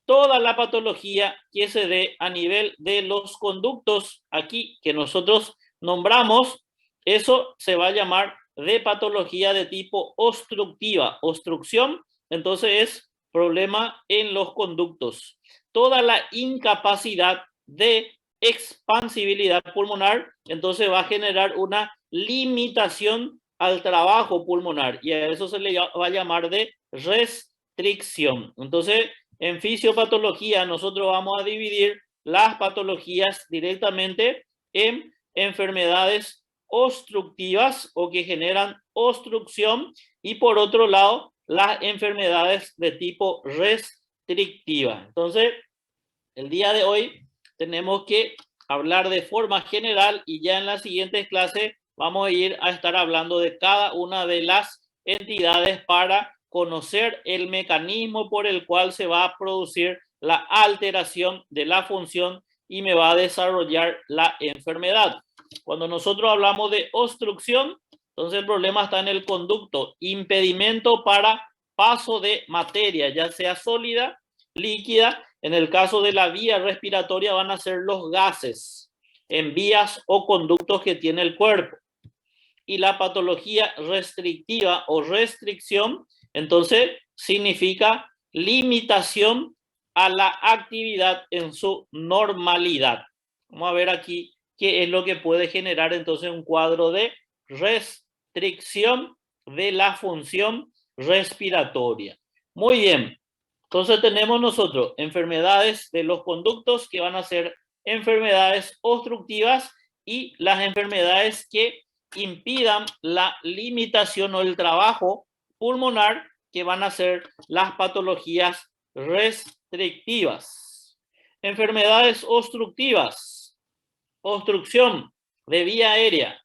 A: Toda la patología que se dé a nivel de los conductos aquí que nosotros nombramos, eso se va a llamar de patología de tipo obstructiva. Obstrucción, entonces, es problema en los conductos. Toda la incapacidad de expansibilidad pulmonar, entonces va a generar una limitación al trabajo pulmonar y a eso se le va a llamar de restricción. Entonces, en fisiopatología nosotros vamos a dividir las patologías directamente en enfermedades obstructivas o que generan obstrucción y por otro lado las enfermedades de tipo restrictiva. Entonces, el día de hoy tenemos que hablar de forma general y ya en las siguientes clases vamos a ir a estar hablando de cada una de las entidades para conocer el mecanismo por el cual se va a producir la alteración de la función y me va a desarrollar la enfermedad. Cuando nosotros hablamos de obstrucción, entonces el problema está en el conducto, impedimento para paso de materia, ya sea sólida, líquida. En el caso de la vía respiratoria van a ser los gases en vías o conductos que tiene el cuerpo. Y la patología restrictiva o restricción, entonces significa limitación a la actividad en su normalidad. Vamos a ver aquí qué es lo que puede generar entonces un cuadro de restricción de la función respiratoria. Muy bien. Entonces tenemos nosotros enfermedades de los conductos que van a ser enfermedades obstructivas y las enfermedades que impidan la limitación o el trabajo pulmonar, que van a ser las patologías restrictivas. Enfermedades obstructivas. Obstrucción de vía aérea.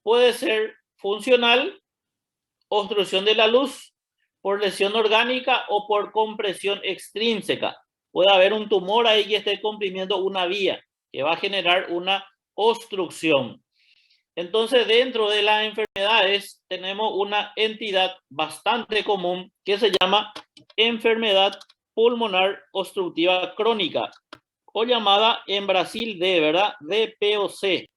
A: Puede ser funcional, obstrucción de la luz, por lesión orgánica o por compresión extrínseca. Puede haber un tumor ahí que esté comprimiendo una vía, que va a generar una obstrucción. Entonces, dentro de las enfermedades tenemos una entidad bastante común que se llama enfermedad pulmonar obstructiva crónica, o llamada en Brasil ¿verdad? DPOC,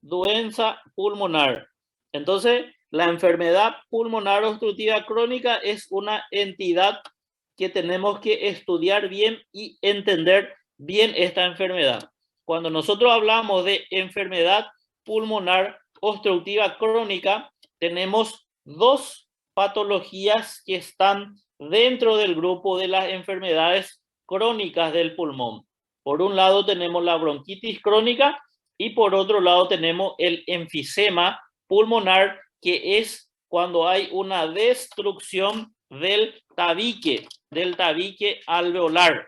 A: doença pulmonar. Entonces, la enfermedad pulmonar obstructiva crónica es una entidad que tenemos que estudiar bien y entender bien esta enfermedad. Cuando nosotros hablamos de enfermedad pulmonar obstructiva crónica, tenemos dos patologías que están dentro del grupo de las enfermedades crónicas del pulmón. Por un lado tenemos la bronquitis crónica y por otro lado tenemos el enfisema pulmonar, que es cuando hay una destrucción del tabique alveolar.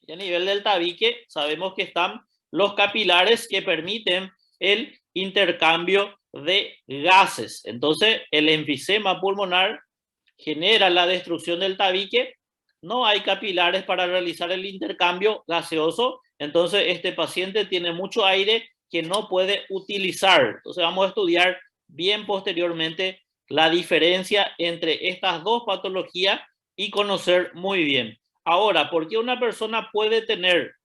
A: Y a nivel del tabique sabemos que están los capilares que permiten el intercambio de gases. Entonces, el enfisema pulmonar genera la destrucción del tabique, no hay capilares para realizar el intercambio gaseoso, entonces este paciente tiene mucho aire que no puede utilizar. Entonces vamos a estudiar bien posteriormente la diferencia entre estas dos patologías y conocer muy bien. Ahora, ¿por qué una persona puede tener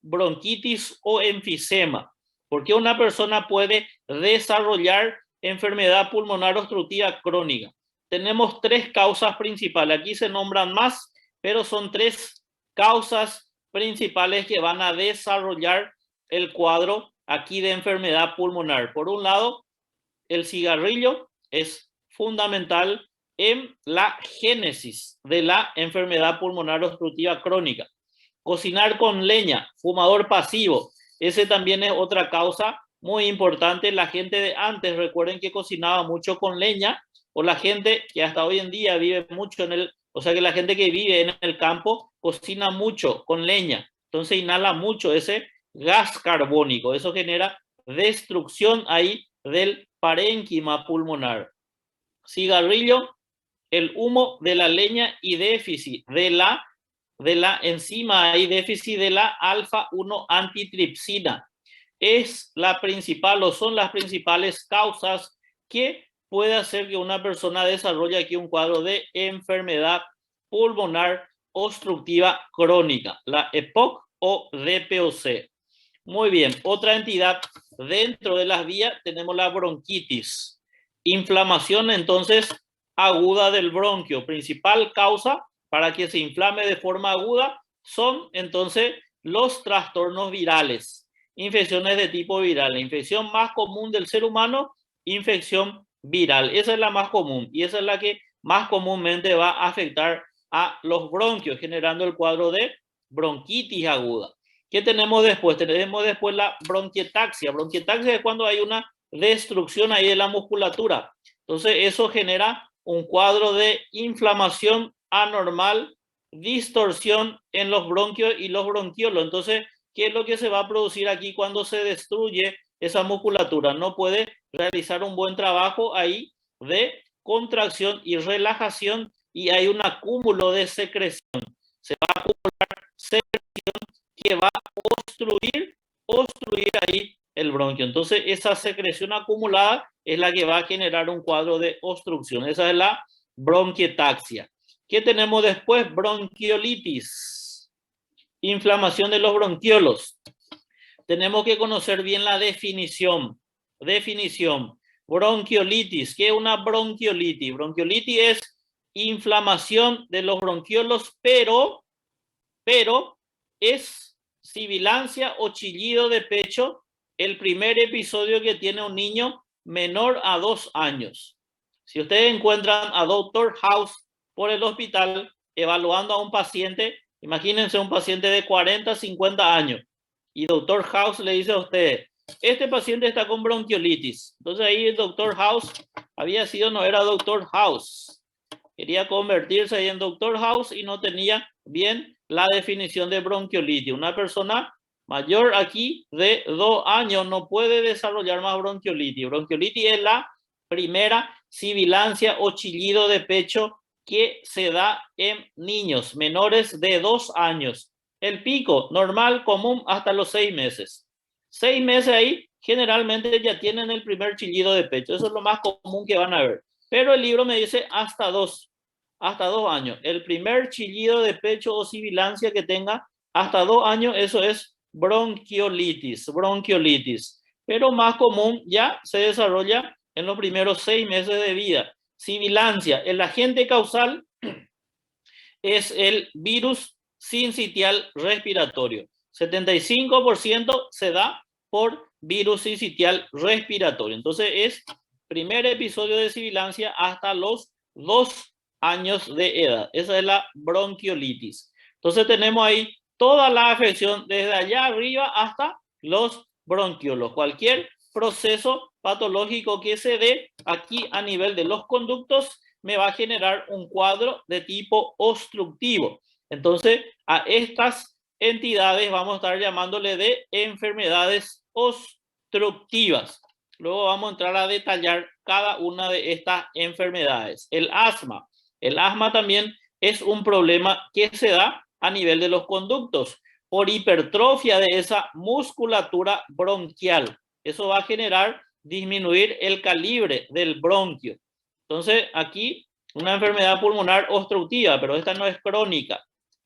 A: bronquitis o enfisema? ¿Por qué una persona puede desarrollar enfermedad pulmonar obstructiva crónica? Tenemos tres causas principales. Aquí se nombran más, pero son tres causas principales que van a desarrollar el cuadro aquí de enfermedad pulmonar. Por un lado, el cigarrillo es fundamental en la génesis de la enfermedad pulmonar obstructiva crónica. Cocinar con leña, fumador pasivo, ese también es otra causa muy importante. La gente de antes, recuerden que cocinaba mucho con leña, o la gente que hasta hoy en día vive mucho que la gente que vive en el campo cocina mucho con leña, entonces inhala mucho ese gas carbónico, eso genera destrucción ahí del parénquima pulmonar. Cigarrillo, el humo de la leña y déficit de la enzima, hay déficit de la alfa-1 antitripsina. Es la principal o son las principales causas que puede hacer que una persona desarrolle aquí un cuadro de enfermedad pulmonar obstructiva crónica, la EPOC o DPOC. Muy bien, otra entidad dentro de las vías tenemos la bronquitis. Inflamación entonces aguda del bronquio. Principal causa para que se inflame de forma aguda son entonces los trastornos virales. Infecciones de tipo viral. La infección más común del ser humano, infección viral. Esa es la más común y esa es la que más comúnmente va a afectar a los bronquios, generando el cuadro de bronquitis aguda. ¿Qué tenemos después? Tenemos después la bronquietaxia. Bronquietaxia es cuando hay una destrucción ahí de la musculatura. Entonces eso genera un cuadro de inflamación anormal, distorsión en los bronquios y los bronquiolos. Entonces, ¿qué es lo que se va a producir aquí cuando se destruye esa musculatura? No puede realizar un buen trabajo ahí de contracción y relajación y hay un acúmulo de secreción. Se va a acumular secreción que va a obstruir ahí el bronquio. Entonces, esa secreción acumulada es la que va a generar un cuadro de obstrucción. Esa es la bronquietaxia. ¿Qué tenemos después? Bronquiolitis. Inflamación de los bronquiolos. Tenemos que conocer bien la definición. Bronquiolitis. ¿Qué es una bronquiolitis? Bronquiolitis es inflamación de los bronquiolos, pero es sibilancia o chillido de pecho el primer episodio que tiene un niño menor a 2 años. Si ustedes encuentran a Dr. House por el hospital evaluando a un paciente, imagínense un paciente de 40, 50 años, y Dr. House le dice a usted, este paciente está con bronquiolitis. Entonces ahí el Dr. House no era Dr. House. Quería convertirse ahí en Dr. House y no tenía bien la definición de bronquiolitis. Una persona mayor aquí de 2 años no puede desarrollar más bronquiolitis. Bronquiolitis es la primera sibilancia o chillido de pecho que se da en niños menores de 2 años. El pico normal, común, hasta los 6 meses. 6 meses ahí generalmente ya tienen el primer chillido de pecho. Eso es lo más común que van a ver. Pero el libro me dice hasta 2 años. El primer chillido de pecho o sibilancia que tenga hasta 2 años, eso es bronquiolitis. Pero más común ya se desarrolla en los primeros 6 meses de vida. Sibilancia, el agente causal es el virus sincitial respiratorio. 75% se da por virus sincitial respiratorio. Entonces es primer episodio de sibilancia hasta los 2 años de edad. Esa es la bronquiolitis. Entonces tenemos ahí toda la afección desde allá arriba hasta los bronquiolos. Cualquier proceso patológico que se dé aquí a nivel de los conductos me va a generar un cuadro de tipo obstructivo. Entonces a estas entidades vamos a estar llamándole de enfermedades obstructivas. Luego vamos a entrar a detallar cada una de estas enfermedades. El asma. El asma también es un problema que se da a nivel de los conductos por hipertrofia de esa musculatura bronquial. Eso va a generar disminuir el calibre del bronquio. Entonces aquí una enfermedad pulmonar obstructiva, pero esta no es crónica.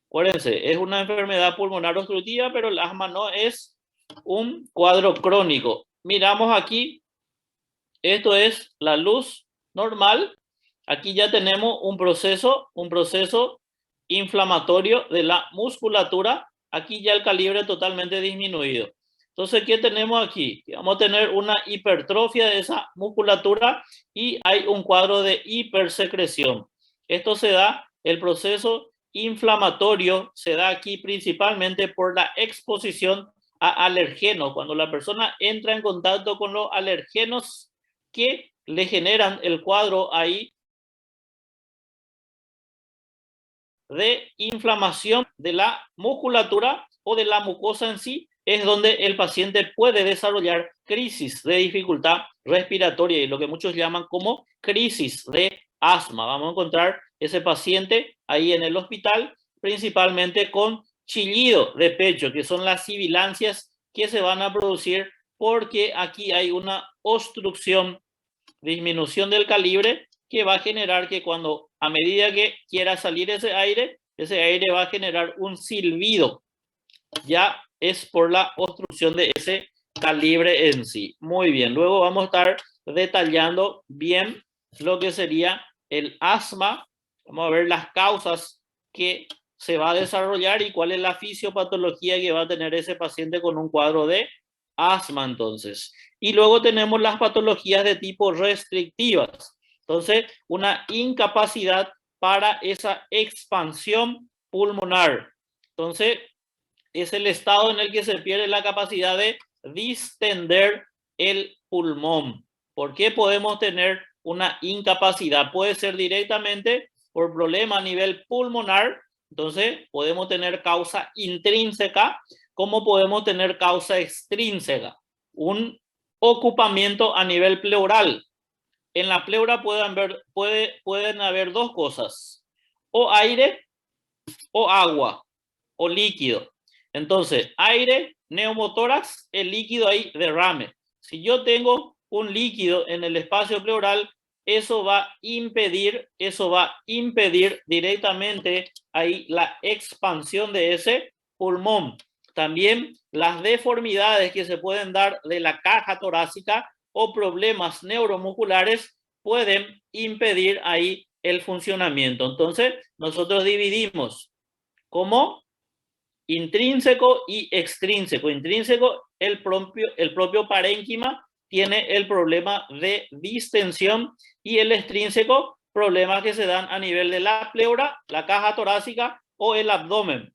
A: Acuérdense, es una enfermedad pulmonar obstructiva, pero el asma no es un cuadro crónico. Miramos aquí, esto es la luz normal. Aquí ya tenemos un proceso inflamatorio de la musculatura. Aquí ya el calibre totalmente disminuido. Entonces, ¿qué tenemos aquí? Vamos a tener una hipertrofia de esa musculatura y hay un cuadro de hipersecreción. Esto se da, el proceso inflamatorio se da aquí principalmente por la exposición a alergenos. Cuando la persona entra en contacto con los alergenos que le generan el cuadro ahí de inflamación de la musculatura o de la mucosa en sí, es donde el paciente puede desarrollar crisis de dificultad respiratoria y lo que muchos llaman como crisis de asma. Vamos a encontrar ese paciente ahí en el hospital, principalmente con chillido de pecho, que son las sibilancias que se van a producir porque aquí hay una obstrucción, disminución del calibre, que va a generar que cuando a medida que quiera salir ese aire va a generar un silbido. Ya es por la obstrucción de ese calibre en sí. Muy bien, luego vamos a estar detallando bien lo que sería el asma. Vamos a ver las causas que se va a desarrollar y cuál es la fisiopatología que va a tener ese paciente con un cuadro de asma entonces. Y luego tenemos las patologías de tipo restrictivas. Entonces, una incapacidad para esa expansión pulmonar. Entonces, es el estado en el que se pierde la capacidad de distender el pulmón. ¿Por qué podemos tener una incapacidad? Puede ser directamente por problema a nivel pulmonar. Entonces, podemos tener causa intrínseca, como podemos tener causa extrínseca. Un ocupamiento a nivel pleural. En la pleura pueden haber dos cosas, o aire o agua o líquido. Entonces, aire, neumotórax, el líquido ahí derrame. Si yo tengo un líquido en el espacio pleural, eso va a impedir directamente ahí la expansión de ese pulmón. También las deformidades que se pueden dar de la caja torácica o problemas neuromusculares pueden impedir ahí el funcionamiento. Entonces, nosotros dividimos como intrínseco y extrínseco. Intrínseco, el propio parénquima tiene el problema de distensión y el extrínseco, problemas que se dan a nivel de la pleura, la caja torácica o el abdomen.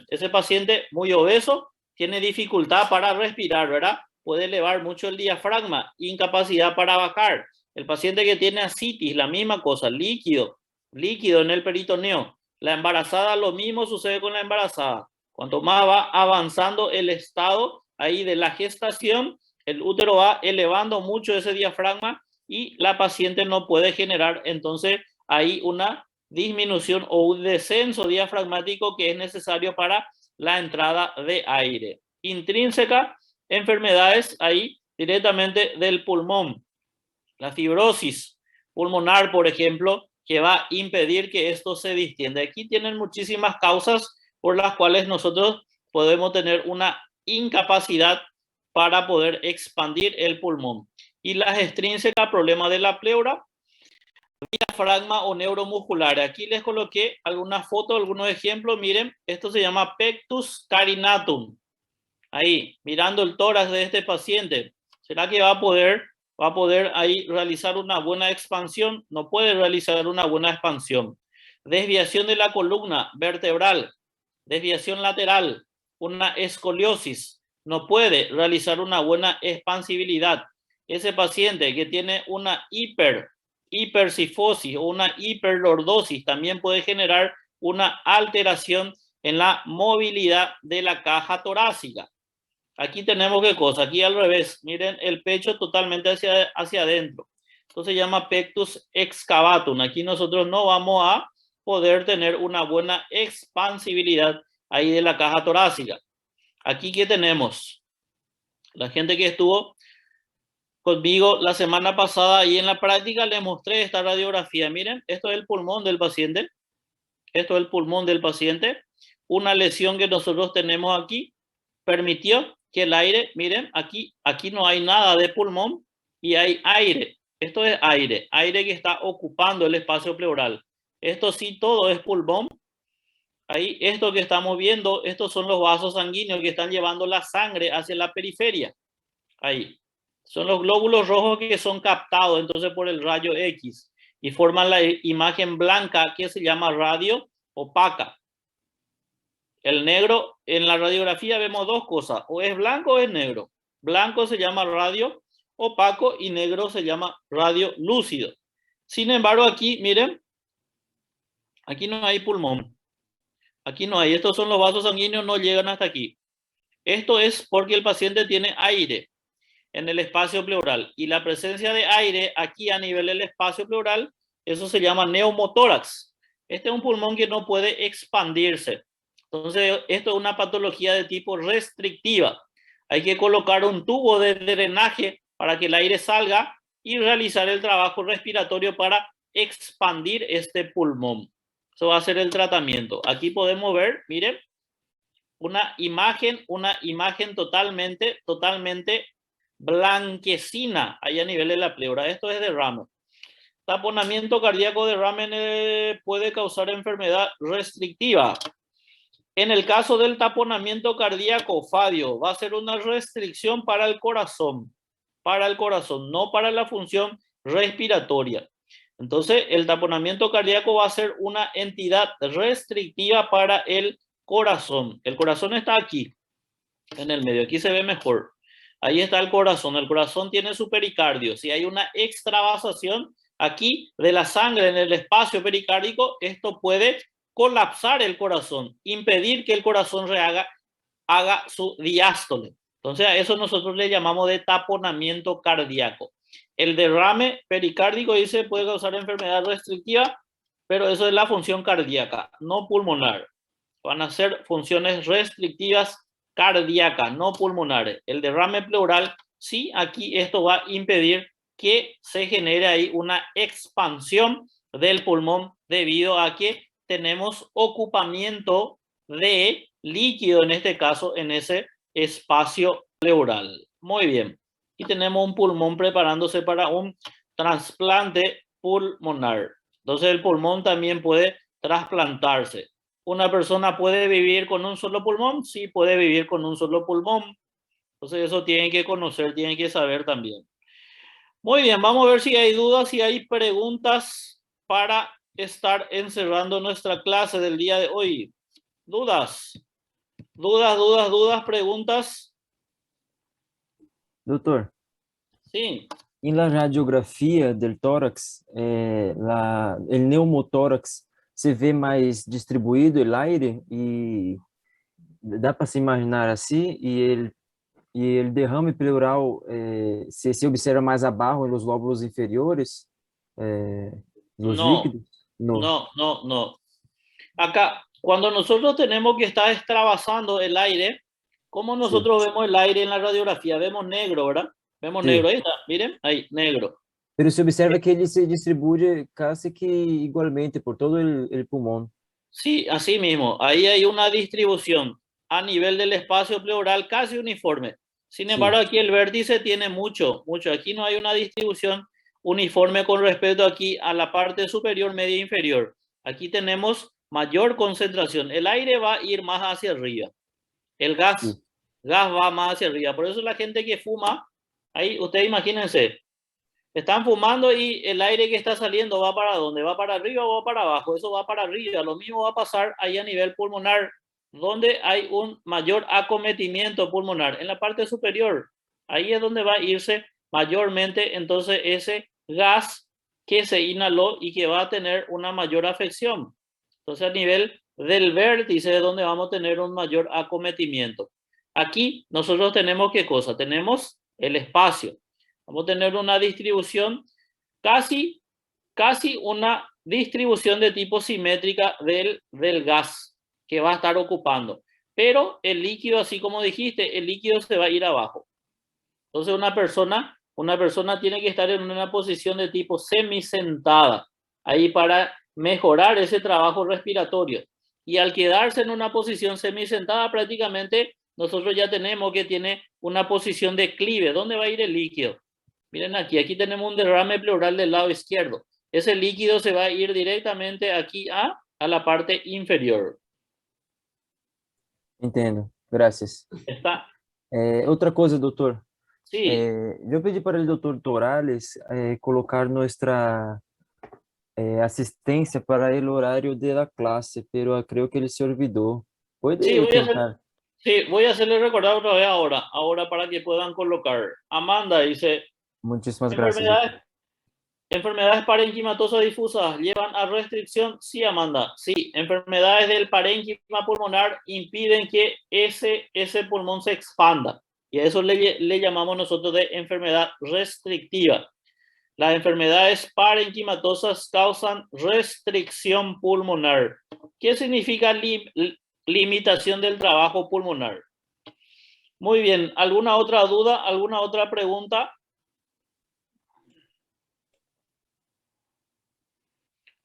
A: Ese paciente muy obeso tiene dificultad para respirar, ¿verdad? Puede elevar mucho el diafragma, incapacidad para bajar. El paciente que tiene ascitis, la misma cosa, líquido en el peritoneo. La embarazada, lo mismo sucede con la embarazada. Cuanto más va avanzando el estado ahí de la gestación, el útero va elevando mucho ese diafragma y la paciente no puede generar entonces ahí una disminución o un descenso diafragmático que es necesario para la entrada de aire. Intrínseca, enfermedades ahí directamente del pulmón. La fibrosis pulmonar, por ejemplo, que va a impedir que esto se distienda. Aquí tienen muchísimas causas por las cuales nosotros podemos tener una incapacidad para poder expandir el pulmón. Y las extrínsecas, problemas de la pleura, diafragma o neuromuscular. Aquí les coloqué algunas fotos, algunos ejemplos. Miren, esto se llama pectus carinatum. Ahí, mirando el tórax de este paciente. ¿Será que va a poder ahí realizar una buena expansión? No puede realizar una buena expansión. Desviación de la columna vertebral, desviación lateral, una escoliosis. No puede realizar una buena expansibilidad. Ese paciente que tiene una hipercifosis o una hiperlordosis también puede generar una alteración en la movilidad de la caja torácica. Aquí tenemos qué cosa, aquí al revés, miren el pecho totalmente hacia adentro. Entonces se llama pectus excavatum. Aquí nosotros no vamos a poder tener una buena expansibilidad ahí de la caja torácica. Aquí ¿qué tenemos? La gente que estuvo conmigo la semana pasada y en la práctica les mostré esta radiografía. Miren, esto es el pulmón del paciente. Esto es el pulmón del paciente. Una lesión que nosotros tenemos aquí permitió que el aire, miren, aquí no hay nada de pulmón y hay aire. Esto es aire que está ocupando el espacio pleural. Esto sí, todo es pulmón. Ahí, esto que estamos viendo, estos son los vasos sanguíneos que están llevando la sangre hacia la periferia. Ahí. Son los glóbulos rojos que son captados entonces por el rayo X y forman la imagen blanca que se llama radio opaca. El negro, en la radiografía vemos dos cosas, o es blanco o es negro. Blanco se llama radio opaco y negro se llama radio lúcido. Sin embargo, aquí, miren, aquí no hay pulmón. Aquí no hay, estos son los vasos sanguíneos, no llegan hasta aquí. Esto es porque el paciente tiene aire en el espacio pleural y la presencia de aire aquí a nivel del espacio pleural, eso se llama neumotórax. Este es un pulmón que no puede expandirse. Entonces, esto es una patología de tipo restrictiva. Hay que colocar un tubo de drenaje para que el aire salga y realizar el trabajo respiratorio para expandir este pulmón. Eso va a ser el tratamiento. Aquí podemos ver, miren, una imagen totalmente blanquecina ahí a nivel de la pleura. Esto es derrame. Taponamiento cardíaco derrame puede causar enfermedad restrictiva. En el caso del taponamiento cardíaco, Fadio, va a ser una restricción para el corazón, no para la función respiratoria. Entonces, el taponamiento cardíaco va a ser una entidad restrictiva para el corazón. El corazón está aquí, en el medio, aquí se ve mejor. Ahí está el corazón tiene su pericardio. Si hay una extravasación aquí de la sangre en el espacio pericárdico, esto puede colapsar el corazón, impedir que el corazón haga su diástole. Entonces a eso nosotros le llamamos de taponamiento cardíaco. El derrame pericárdico dice puede causar enfermedad restrictiva, pero eso es la función cardíaca, no pulmonar. Van a ser funciones restrictivas cardíacas, no pulmonares. El derrame pleural, sí, aquí esto va a impedir que se genere ahí una expansión del pulmón debido a que tenemos ocupamiento de líquido, en este caso, en ese espacio pleural. Muy bien. Aquí tenemos un pulmón preparándose para un trasplante pulmonar. Entonces el pulmón también puede trasplantarse. ¿Una persona puede vivir con un solo pulmón? Sí, puede vivir con un solo pulmón. Entonces eso tienen que conocer, tienen que saber también. Muy bien, vamos a ver si hay dudas, si hay preguntas para estar encerrando nuestra clase del día de hoy. ¿Dudas? ¿Preguntas?
B: Doutor, Sí. En la radiografía del tórax, el neumotórax, se ve mais distribuído el aire e dá para se imaginar assim, e el derrame pleural se observa mais abaixo nos lóbulos inferiores, los líquidos.
A: No. Acá, cuando nosotros tenemos que estar extravasando el aire, ¿cómo nosotros vemos el aire en la radiografía? Vemos negro, ¿verdad? Vemos negro, ahí está, miren, ahí, negro.
B: Pero se observa que ele se distribui casi que igualmente por todo el pulmón.
A: Sí, así mismo. Ahí hay una distribución a nivel del espacio pleural casi uniforme. Sin embargo, aquí el vértice tiene mucho. Aquí no hay una distribución uniforme con respecto aquí a la parte superior, media e inferior. Aquí tenemos mayor concentración. El aire va a ir más hacia arriba. El gas va más hacia arriba. Por eso la gente que fuma, ahí ustedes imagínense, están fumando y el aire que está saliendo va para dónde, va para arriba o va para abajo. Eso va para arriba. Lo mismo va a pasar ahí a nivel pulmonar, donde hay un mayor acometimiento pulmonar. En la parte superior, ahí es donde va a irse mayormente entonces ese gas que se inhaló y que va a tener una mayor afección. Entonces a nivel del vértice es donde vamos a tener un mayor acometimiento. Aquí nosotros tenemos ¿qué cosa? Tenemos el espacio. Vamos a tener una distribución casi una distribución de tipo simétrica del gas que va a estar ocupando. Pero el líquido, así como dijiste, el líquido se va a ir abajo. Entonces una persona tiene que estar en una posición de tipo semisentada, ahí para mejorar ese trabajo respiratorio. Y al quedarse en una posición semisentada, prácticamente nosotros ya tenemos que tiene una posición de clive. ¿Dónde va a ir el líquido? Miren aquí tenemos un derrame pleural del lado izquierdo. Ese líquido se va a ir directamente aquí a la parte inferior.
B: Entendo, gracias.
A: Está.
B: Outra coisa, doutor.
A: Sí.
B: Eu pedi para o doutor Torales colocar nossa assistência para o horário da classe, pero creio que ele se olvidou. Pode tentar?
A: Sí, voy a hacerle recordar otra vez ahora para que puedan colocar. Amanda dice,
B: Muchísimas gracias.
A: Enfermedades parenquimatosas difusas llevan a restricción. Sí, Amanda, sí. Enfermedades del parénquima pulmonar impiden que ese pulmón se expanda. Y a eso le llamamos nosotros de enfermedad restrictiva. Las enfermedades parenquimatosas causan restricción pulmonar. ¿Qué significa limitación del trabajo pulmonar? Muy bien. ¿Alguna otra duda? ¿Alguna otra pregunta?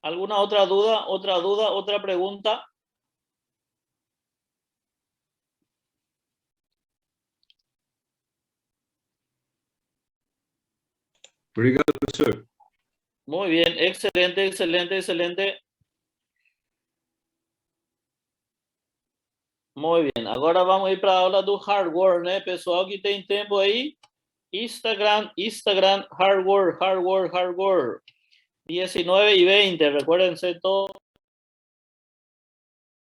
A: ¿Alguna otra duda? ¿Otra pregunta?
C: Obrigado, professor.
A: Muy bien, excelente. Muy bien, agora vamos ir para a aula do hardware, né? Pessoal que tem tempo aí, Instagram, hardware. 19 y 20, recuérdense todo.